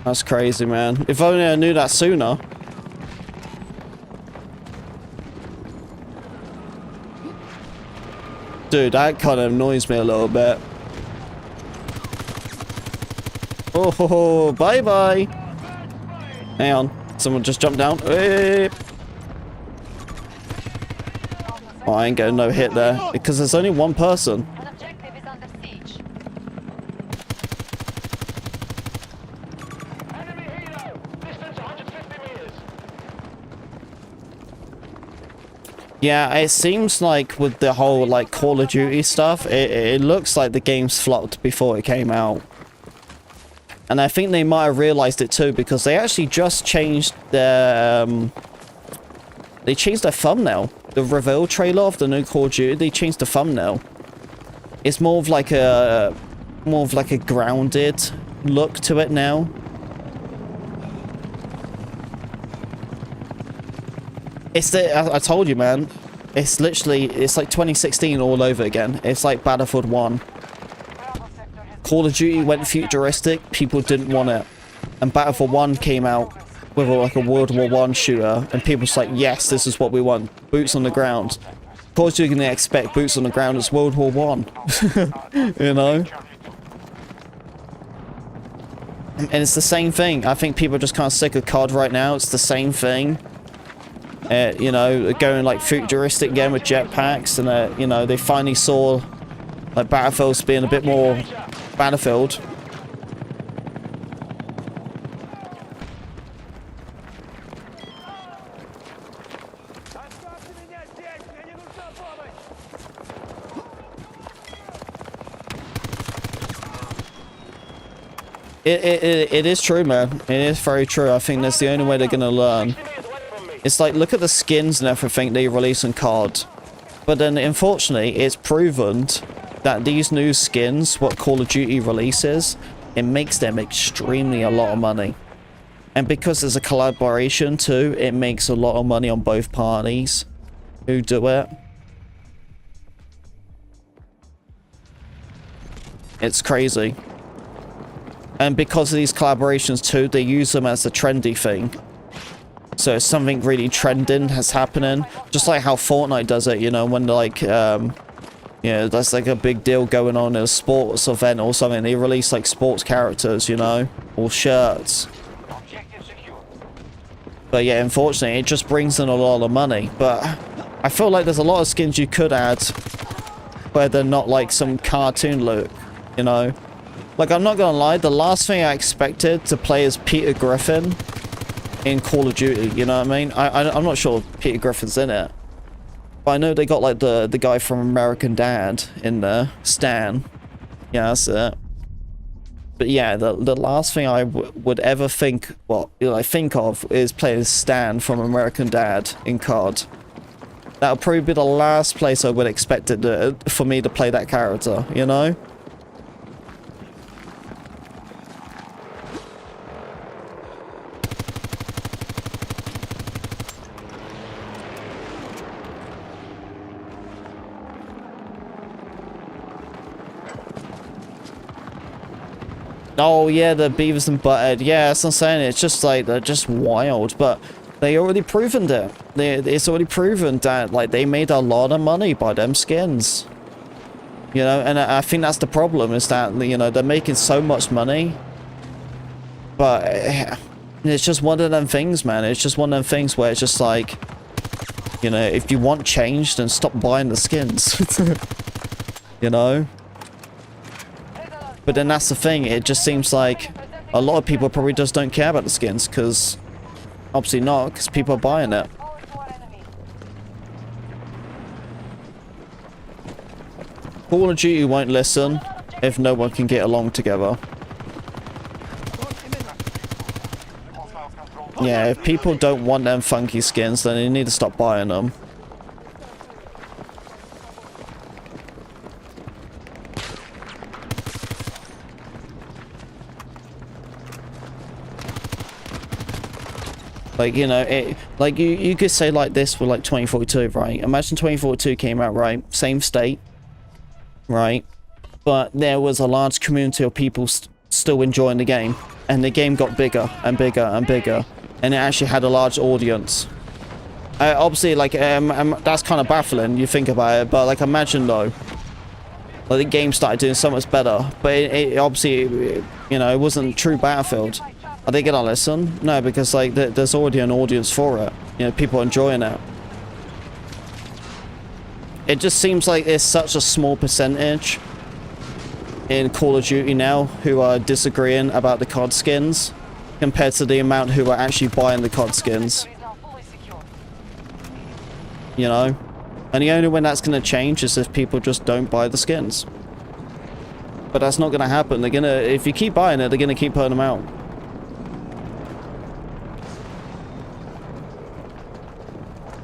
That's crazy, man. If only I knew that sooner. Dude, that kind of annoys me a little bit. Oh, bye-bye. Hang on. Someone just jumped down. Hey. Oh, I ain't getting no hit there. Because there's only one person. Yeah, it seems like with the whole like Call of Duty stuff, it looks like the game's flopped before it came out. And I think they might have realized it too, because they actually just changed their thumbnail. The reveal trailer of the new Call of Duty, they changed the thumbnail. It's more of like a grounded look to it now. I told you, man. It's like 2016 all over again. It's like Battlefield 1. Call of Duty went futuristic. People didn't want it. And Battlefield 1 came out with like a World War I shooter. And people was like, yes, this is what we want. Boots on the ground. Of course, you're going to expect boots on the ground as World War One. You know? And it's the same thing. I think people are just kind of sick of COD right now. It's the same thing. You know, going like futuristic again with jetpacks, and you know, they finally saw like Battlefield's being a bit more Battlefield. It is true, man. It is very true. I think that's the only way they're gonna learn. It's like, look at the skins and everything they release in COD. But then, unfortunately, it's proven that these new skins, what Call of Duty releases, it makes them extremely a lot of money. And because there's a collaboration too, it makes a lot of money on both parties who do it. It's crazy. And because of these collaborations too, they use them as a trendy thing. So if something really trending has happening, just like how Fortnite does it, you know, when like, yeah, that's like a big deal going on in a sports event or something. They release like sports characters, you know, or shirts. But yeah, unfortunately, it just brings in a lot of money. But I feel like there's a lot of skins you could add where they're not like some cartoon look, you know. Like, I'm not gonna lie, the last thing I expected to play is Peter Griffin in Call of Duty, you know what I mean? I'm not sure if Peter Griffin's in it. But I know they got like the guy from American Dad in there, Stan. Yeah, that's it. But yeah, the last thing I would ever think, well, you know, I think of is playing Stan from American Dad in COD. That would probably be the last place I would expect it for me to play that character, you know? Oh yeah, the Beavis and Butthead. Yeah, that's what I'm saying. It's just like, they're just wild. But they already proven it. It's already proven that like they made a lot of money by them skins. You know, and I think that's the problem, is that, you know, they're making so much money. But it's just one of them things, man. It's just one of them things where it's just like, you know, if you want change, then stop buying the skins. You know? But then that's the thing, it just seems like a lot of people probably just don't care about the skins, because obviously not, because people are buying it. Call of Duty won't listen if no one can get along together. Yeah, if people don't want them funky skins, then they need to stop buying them. Like, you know, it, like you could say like this with like 2042, right? Imagine 2042 came out, right? Same state, right? But there was a large community of people still enjoying the game, and the game got bigger and bigger and bigger, and it actually had a large audience. Obviously, like, that's kind of baffling, you think about it, but like, imagine though, like the game started doing so much better, but it obviously, you know, it wasn't true Battlefield. Are they gonna listen? No, because like there's already an audience for it. You know, people enjoying it. It just seems like there's such a small percentage in Call of Duty now who are disagreeing about the COD skins compared to the amount who are actually buying the COD skins. You know? And the only way that's gonna change is if people just don't buy the skins. But that's not gonna happen. They're gonna, if you keep buying it, they're gonna keep putting them out.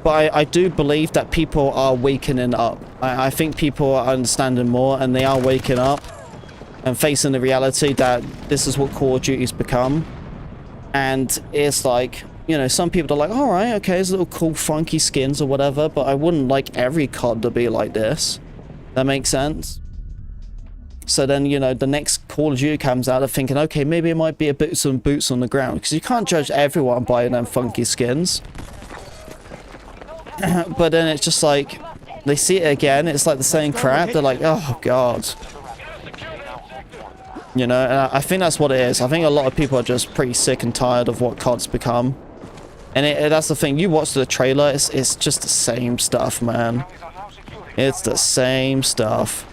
But I do believe that people are waking up. I think people are understanding more, and they are waking up and facing the reality that this is what Call of Duty's become. And it's like, you know, some people are like, all right, okay, it's little cool funky skins or whatever, but I wouldn't like every COD to be like this. That makes sense? So then, you know, the next Call of Duty comes out, they're thinking, okay, maybe it might be a bit some boots on the ground, because you can't judge everyone by them funky skins. But then it's just like, they see it again, it's like the same crap. They're like, oh god. You know, and I think that's what it is. I think a lot of people are just pretty sick and tired of what COD's become. And that's the thing. You watch the trailer, it's just the same stuff, man. It's the same stuff.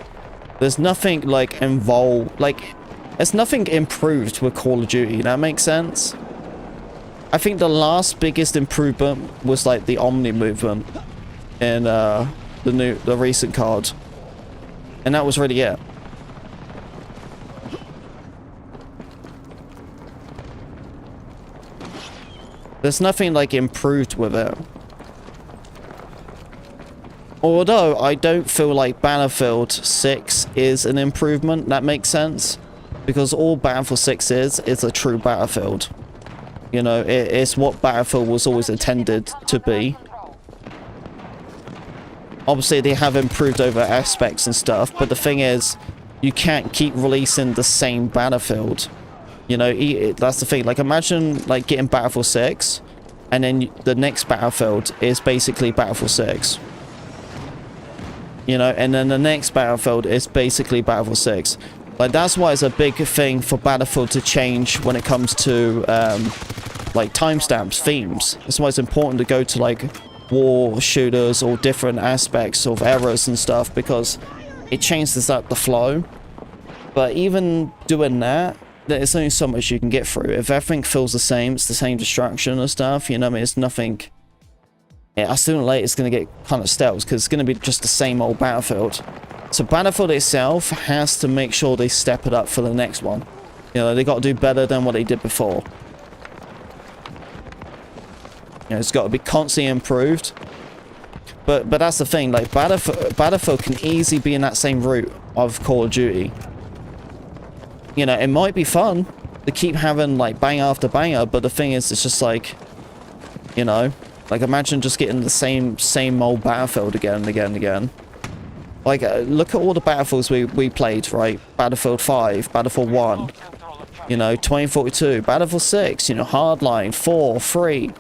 There's nothing, like, involved. Like, there's nothing improved with Call of Duty. That makes sense? I think the last biggest improvement was, like, the Omni movement in the recent COD. And that was really it. There's nothing, like, improved with it. Although, I don't feel like Battlefield 6 is an improvement. That makes sense. Because all Battlefield 6 is a true Battlefield. You know, it's what Battlefield was always intended to be. Obviously, they have improved over aspects and stuff. But the thing is, you can't keep releasing the same Battlefield. You know, that's the thing. Like, imagine, like, getting Battlefield 6, and then the next Battlefield is basically Battlefield 6. You know, and then the next Battlefield is basically Battlefield 6. Like, that's why it's a big thing for Battlefield to change when it comes to, like, timestamps, themes. That's why it's important to go to, like, war shooters or different aspects of eras and stuff, because it changes up the flow. But even doing that, there's only so much you can get through. If everything feels the same, it's the same destruction and stuff, you know what I mean? It's nothing... Yeah, sooner or later it's going to get kind of stale, because it's going to be just the same old Battlefield. So Battlefield itself has to make sure they step it up for the next one. You know, they got to do better than what they did before. You know, it's got to be constantly improved. But that's the thing, like, Battlefield can easily be in that same route of Call of Duty. You know, it might be fun to keep having, like, bang after banger, but the thing is, it's just like, you know, like, imagine just getting the same old Battlefield again and again and again. Like, look at all the Battlefields we played, right? Battlefield 5, Battlefield 1, you know, 2042, Battlefield 6, you know, Hardline, 4, 3,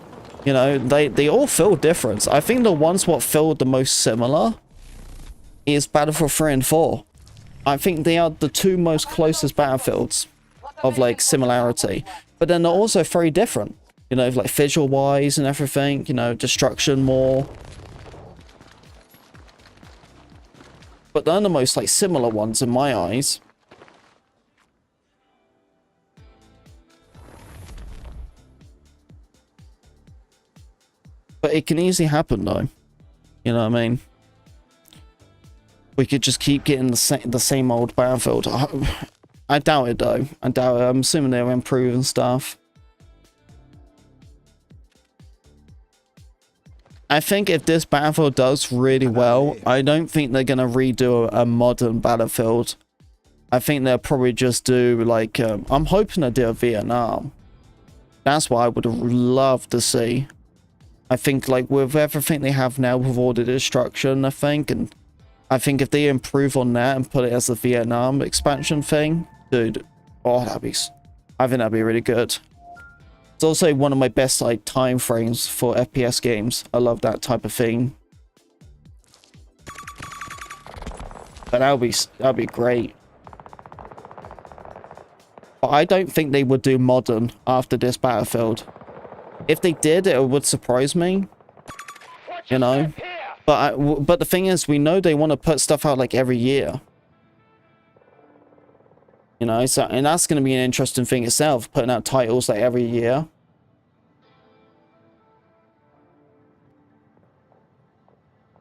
you know, they all feel different. I think the ones what feel the most similar is Battlefield 3 and 4. I think they are the two most closest Battlefields of, like, similarity. But then they're also very different. You know, like, visual-wise and everything. You know, destruction more. But they're the most, like, similar ones in my eyes. But it can easily happen, though. You know what I mean? We could just keep getting the same old Battlefield. I doubt it, though. I doubt it. I'm assuming they'll improve and stuff. I think if this Battlefield does really well, I don't think they're going to redo a modern Battlefield. I think they'll probably just do, like, I'm hoping they do a Vietnam. That's what I would love to see. I think, like, with everything they have now, with all the destruction, I think if they improve on that and put it as a Vietnam expansion thing, dude, oh, I think that'd be really good. It's also one of my best, like, time frames for FPS games. I love that type of thing. But that'd be great. But I don't think they would do modern after this Battlefield. If they did, it would surprise me. You know? But the thing is, we know they want to put stuff out, like, every year. You know, so, and that's going to be an interesting thing itself, putting out titles, like, every year.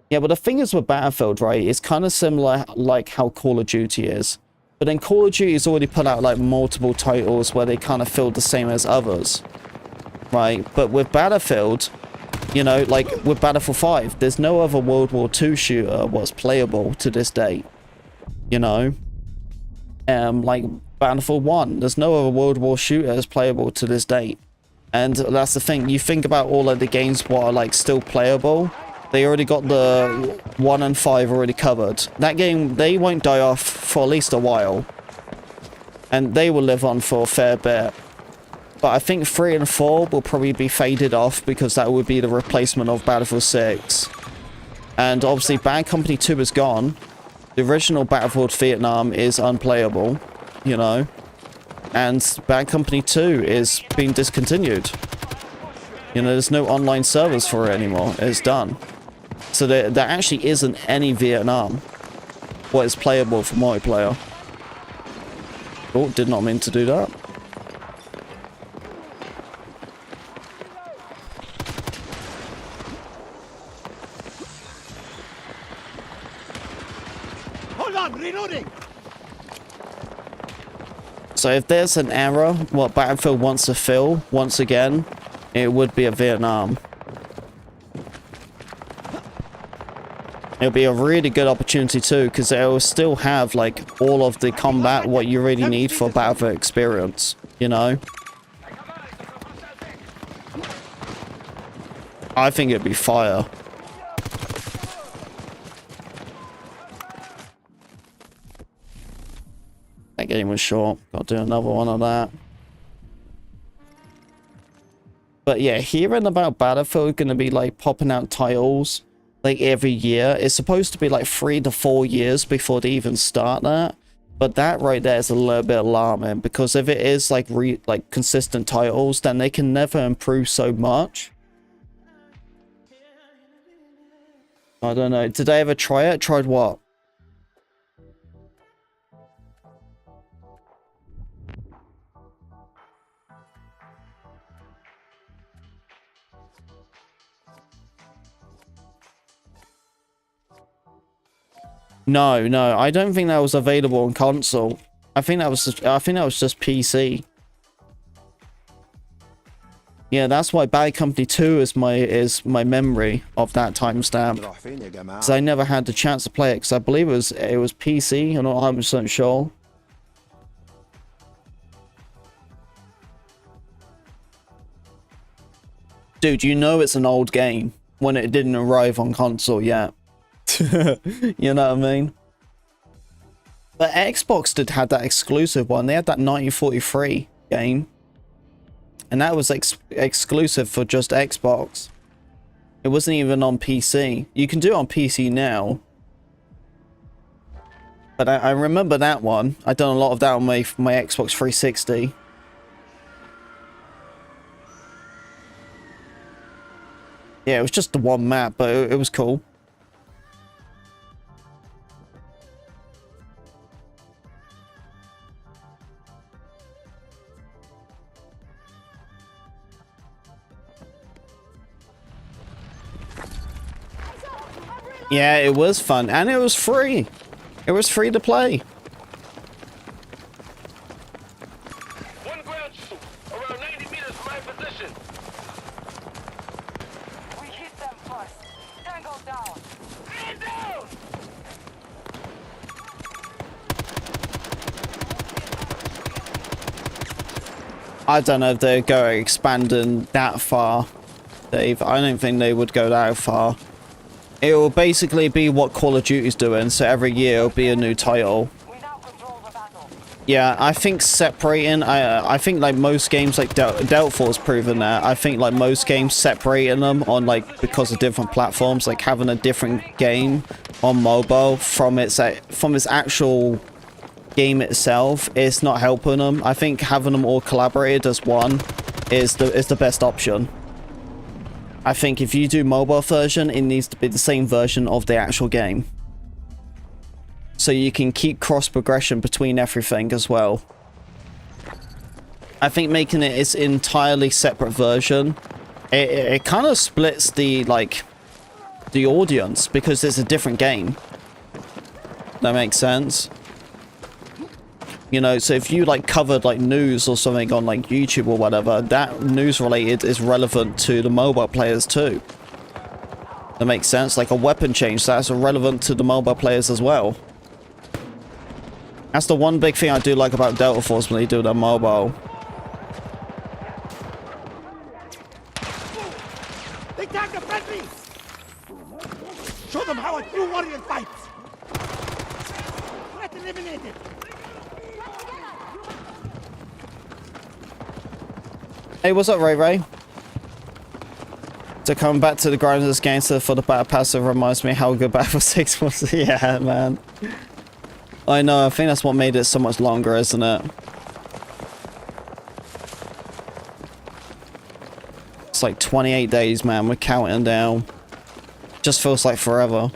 Yeah, but the thing is with Battlefield, right, it's kind of similar, like, how Call of Duty is. But then Call of Duty has already put out, like, multiple titles where they kind of feel the same as others. Right? But with Battlefield, you know, like, with Battlefield 5, there's no other World War II shooter what's playable to this day. You know? Like, Battlefield 1, there's no other World War shooters playable to this date. And that's the thing, you think about all of the games what are, like, still playable, they already got the 1 and 5 already covered. That game, they won't die off for at least a while. And they will live on for a fair bit. But I think 3 and 4 will probably be faded off, because that would be the replacement of Battlefield 6. And obviously Bad Company 2 is gone. The original Battlefield Vietnam is unplayable, you know. And Bad Company 2 is being discontinued. You know, there's no online servers for it anymore. It's done. So there actually isn't any Vietnam what is playable for multiplayer. Oh, did not mean to do that. Hold on, reloading. So if there's an error, what Battlefield wants to fill, once again, it would be a Vietnam. It'll be a really good opportunity too, because it will still have like all of the combat what you really need for Battlefield experience, you know? I think it'd be fire. That game was short. Gotta do another one of that. But yeah, hearing about Battlefield gonna be like popping out titles like every year. It's supposed to be like 3 to 4 years before they even start that. But that right there is a little bit alarming, because if it is like consistent titles, then they can never improve so much. I don't know. Did I ever try it? Tried what? No, I don't think that was available on console. I think that was just PC. Yeah, that's why Bad Company 2 is my memory of that timestamp. نروح فين يا جماعة؟ Because I never had the chance to play it, because I believe it was PC. I'm not 100% sure. Dude, you know it's an old game when it didn't arrive on console yet. You know what I mean? But Xbox had that exclusive one. They had that 1943 game. And that was exclusive for just Xbox. It wasn't even on PC. You can do it on PC now. But I remember that one. I've done a lot of that on my Xbox 360. Yeah, it was just the one map, but it was cool. Yeah, it was fun, and it was free. It was free to play. One ground shoot, around 90 meters from my position. We hit them first. Tango down. Man down! I don't know if they're going expanding that far, Dave. I don't think they would go that far. It will basically be what Call of Duty's doing, so every year it'll be a new title. We now control the battle. Yeah, I think separating, I think like most games, like Deltafall's proven that. I think like most games separating them on like, because of different platforms, like having a different game on mobile from its actual game itself, it's not helping them. I think having them all collaborated as one is the best option. I think if you do mobile version, it needs to be the same version of the actual game. So you can keep cross progression between everything as well. I think making it its entirely separate version, it kind of splits the audience, because it's a different game. That makes sense. You know, so if you like covered like news or something on like YouTube or whatever, that news related is relevant to the mobile players too. That makes sense. Like a weapon change, that's relevant to the mobile players as well. That's the one big thing I do like about Delta Force when they do their mobile. They tagged the friendly. Show them how a true warrior fights. Threat eliminated. Hey, what's up, Ray Ray? So coming back to the grind of this game for the battle pass reminds me how good Battle 6 was. Yeah, man. I know, I think that's what made it so much longer, isn't it? It's like 28 days, man. We're counting down. Just feels like forever.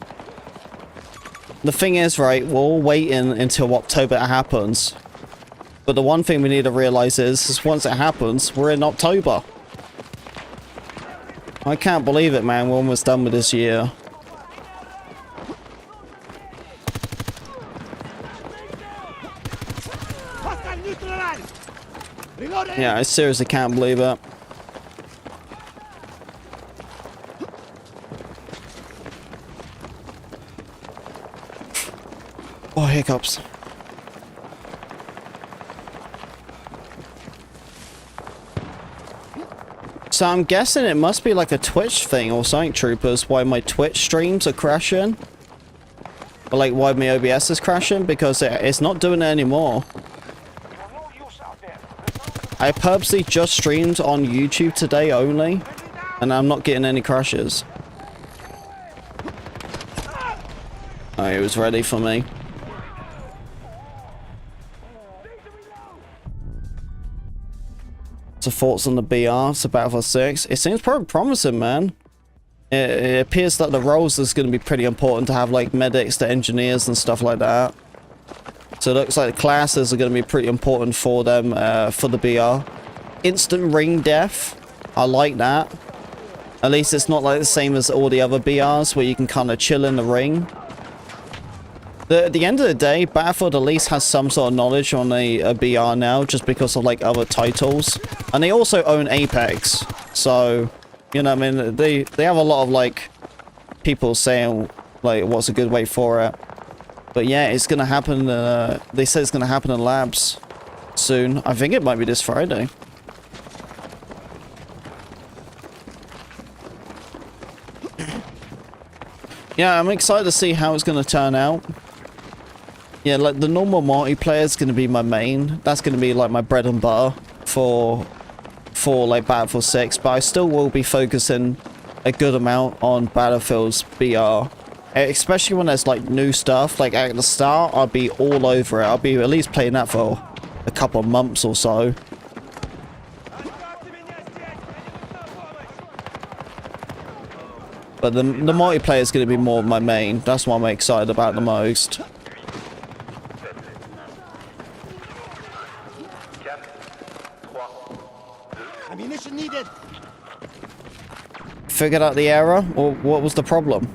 The thing is, right, we're all waiting until October it happens. But the one thing we need to realize is once it happens, we're in October. I can't believe it, man. We're almost done with this year. Hostile neutralized. Reloading. Yeah, I seriously can't believe it. Oh, hiccups. So I'm guessing it must be like a Twitch thing or something, troopers, why my Twitch streams are crashing. Or like why my OBS is crashing, because it's not doing it anymore. I purposely just streamed on YouTube today only, and I'm not getting any crashes. Oh, he was ready for me. So thoughts on the BR, so Battlefield 6. It seems pretty promising, man. It appears that the roles is going to be pretty important to have like medics, the engineers and stuff like that. So it looks like the classes are going to be pretty important for them, for the BR. Instant ring death. I like that. At least it's not like the same as all the other BRs where you can kind of chill in the ring. At the end of the day, Battlefield at least has some sort of knowledge on a BR now, just because of like other titles. And they also own Apex, so, you know what I mean, they have a lot of like people saying like what's a good way for it. But yeah, it's gonna happen, they said it's gonna happen in labs soon. I think it might be this Friday. Yeah, I'm excited to see how it's gonna turn out. Yeah, like the normal multiplayer is going to be my main. That's going to be like my bread and butter for like Battlefield 6. But I still will be focusing a good amount on Battlefield's BR. Especially when there's like new stuff. Like at the start, I'll be all over it. I'll be at least playing that for a couple of months or so. But the multiplayer is going to be more of my main. That's what I'm excited about the most. Ammunition needed. Figured out the error, or what was the problem?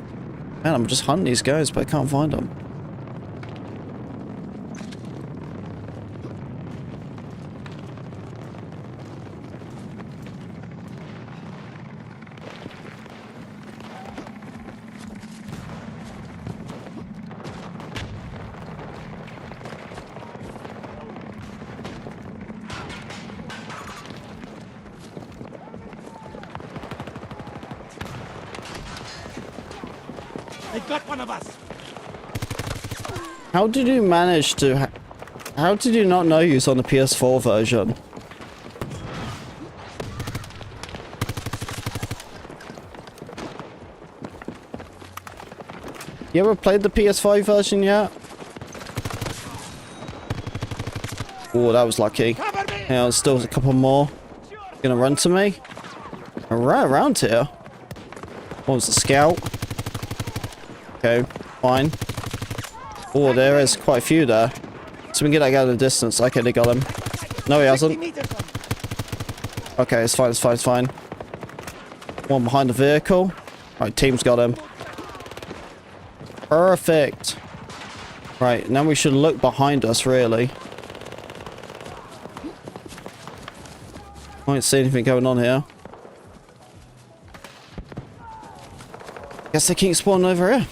Man, I'm just hunting these guys, but I can't find them. They got one of us. How did you manage to... How did you not know you was on the PS4 version? You ever played the PS5 version yet? Oh, that was lucky. Yeah, there's still a couple more. Gonna run to me? Right around here. What was the scout? Okay, fine. Oh, there is quite a few there. So we can get that guy at a distance. Okay, they got him. No, he hasn't. Okay, it's fine, it's fine, it's fine. One behind the vehicle. Right, team's got him. Perfect. Right, now we should look behind us, really. I don't see anything going on here. Guess they keep spawning over here.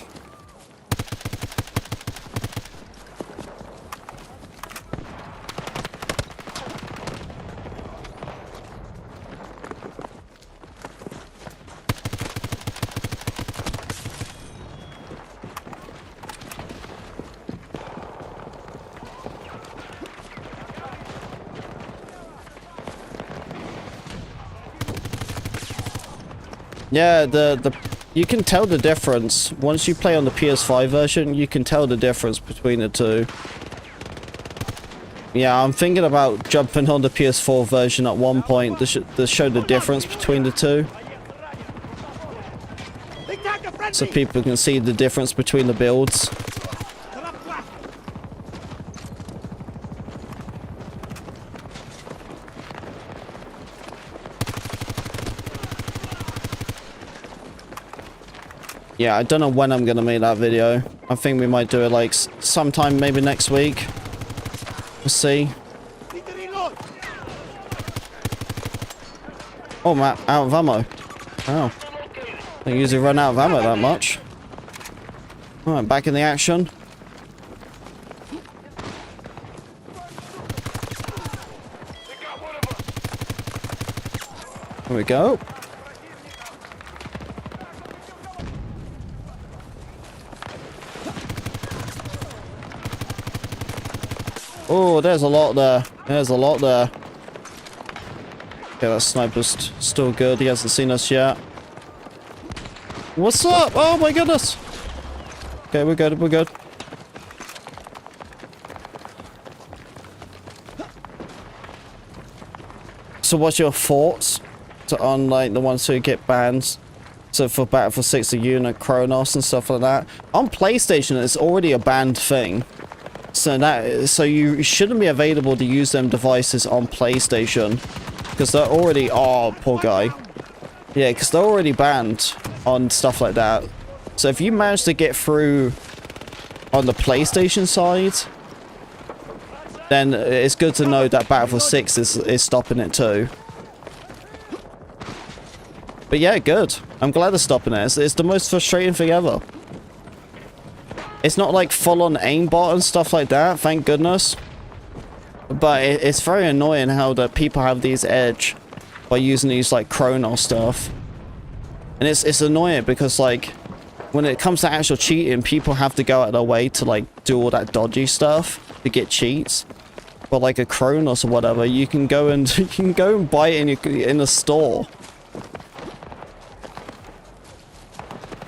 Yeah, the you can tell the difference. Once you play on the PS5 version, you can tell the difference between the two. Yeah, I'm thinking about jumping on the PS4 version at one point to show the difference between the two. So people can see the difference between the builds. Yeah, I don't know when I'm gonna make that video. I think we might do it like sometime maybe next week. We'll see. Oh, I'm out of ammo. Oh. I usually run out of ammo that much. Alright, back in the action. There we go. Oh, there's a lot there. There's a lot there. Okay, that sniper's still good. He hasn't seen us yet. What's up? Oh my goodness. Okay, we're good. We're good. So what's your thoughts on like the ones who get banned? So for Battlefield 6, the unit, Kronos and stuff like that. On PlayStation, it's already a banned thing. So you shouldn't be available to use them devices on PlayStation. Because they're already... Oh, poor guy. Yeah, because they're already banned on stuff like that. So if you manage to get through on the PlayStation side, then it's good to know that Battlefield 6 is stopping it too. But yeah, good. I'm glad they're stopping it. It's the most frustrating thing ever. It's not like full-on aimbot and stuff like that, thank goodness. But it's very annoying how the people have these edge by using these like Kronos stuff. And it's annoying because like when it comes to actual cheating, people have to go out of their way to like do all that dodgy stuff to get cheats. But like a Kronos or whatever, you can go and buy it in the store.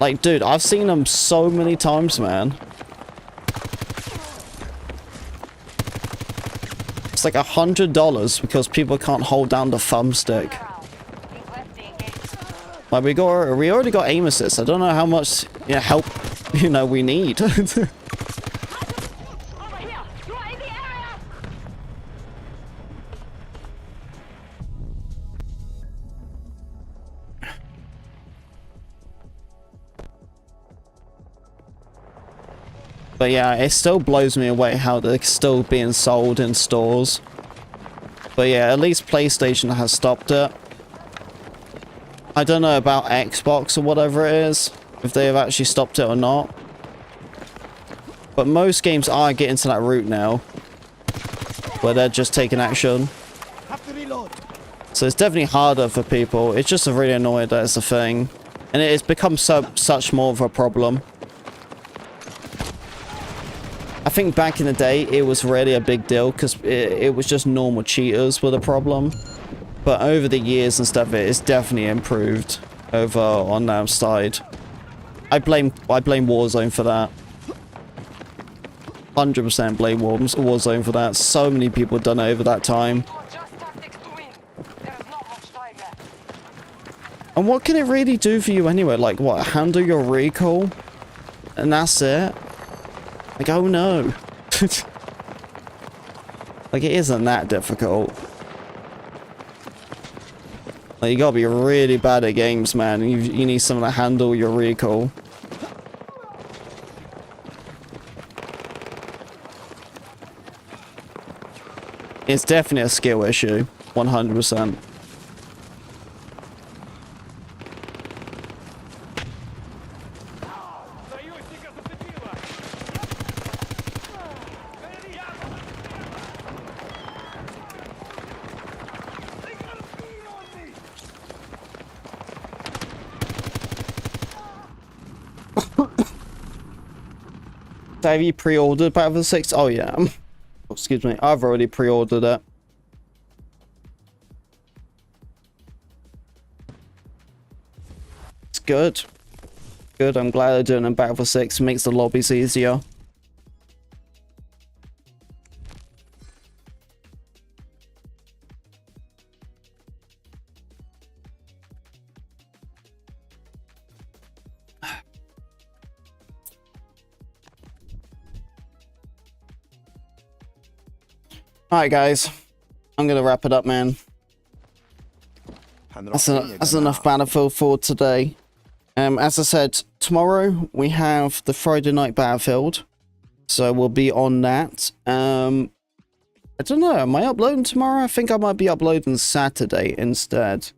Like, dude, I've seen them so many times, man. It's like $100 because people can't hold down the thumbstick. Like, we already got aim assist. I don't know how much help, we need. But yeah, it still blows me away how they're still being sold in stores. But yeah, at least PlayStation has stopped it. I don't know about Xbox or whatever it is, if they have actually stopped it or not. But most games are getting to that route now, where they're just taking action. So it's definitely harder for people. It's just really annoying that it's a thing. And it's become such more of a problem. I think back in the day, it was really a big deal because it was just normal cheaters were the problem. But over the years and stuff, it's definitely improved over on that side. I blame Warzone for that. 100% blame Warzone for that. So many people have done it over that time. And what can it really do for you anyway? Like, what? Handle your recoil? And that's it? Like, oh no. Like, it isn't that difficult. Like, you gotta be really bad at games, man. You need someone to handle your recoil. It's definitely a skill issue. 100%. Have you pre-ordered Battlefield 6? Oh yeah. Excuse me. I've already pre-ordered it. good. Good, I'm glad they're doing a Battlefield 6. It makes the lobbies easier. Alright guys, I'm gonna wrap it up, man. حنروح فين يا That's جماعة؟ enough Battlefield for today. As I said, tomorrow we have the Friday night Battlefield, so we'll be on that. I don't know, am I uploading tomorrow? I think I might be uploading Saturday instead.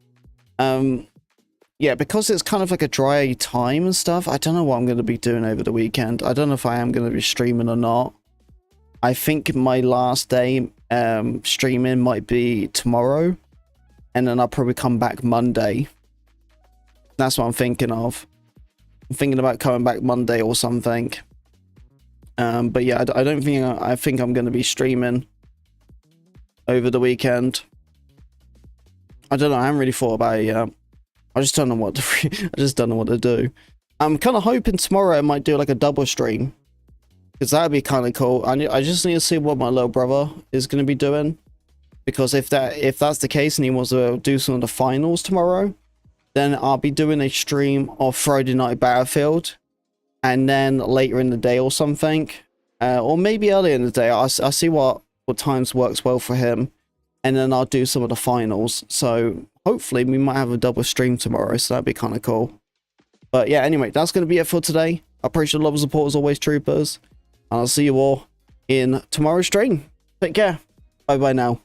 Yeah, because it's kind of like a dry time and stuff, I don't know what I'm going to be doing over the weekend. I don't know if I am going to be streaming or not. I think my last day streaming might be tomorrow, and then I'll probably come back Monday. That's what I'm thinking of. I'm thinking about coming back Monday or something. But yeah, I don't think I think I'm going to be streaming over the weekend. I don't know. I haven't really thought about it yet. I just don't know what to. I just don't know what to do. I'm kind of hoping tomorrow I might do like a double stream, because that'd be kind of cool. I just need to see what my little brother is going to be doing, because if that's the case and he wants to do some of the finals tomorrow, then I'll be doing a stream of Friday Night Battlefield, and then later in the day or something, or maybe earlier in the day. I'll see what times works well for him, and then I'll do some of the finals. So hopefully we might have a double stream tomorrow, so that'd be kind of cool. But yeah, anyway, that's going to be it for today. I appreciate the love and support as always, troopers, and I'll see you all in tomorrow's stream. Take care. Bye bye now.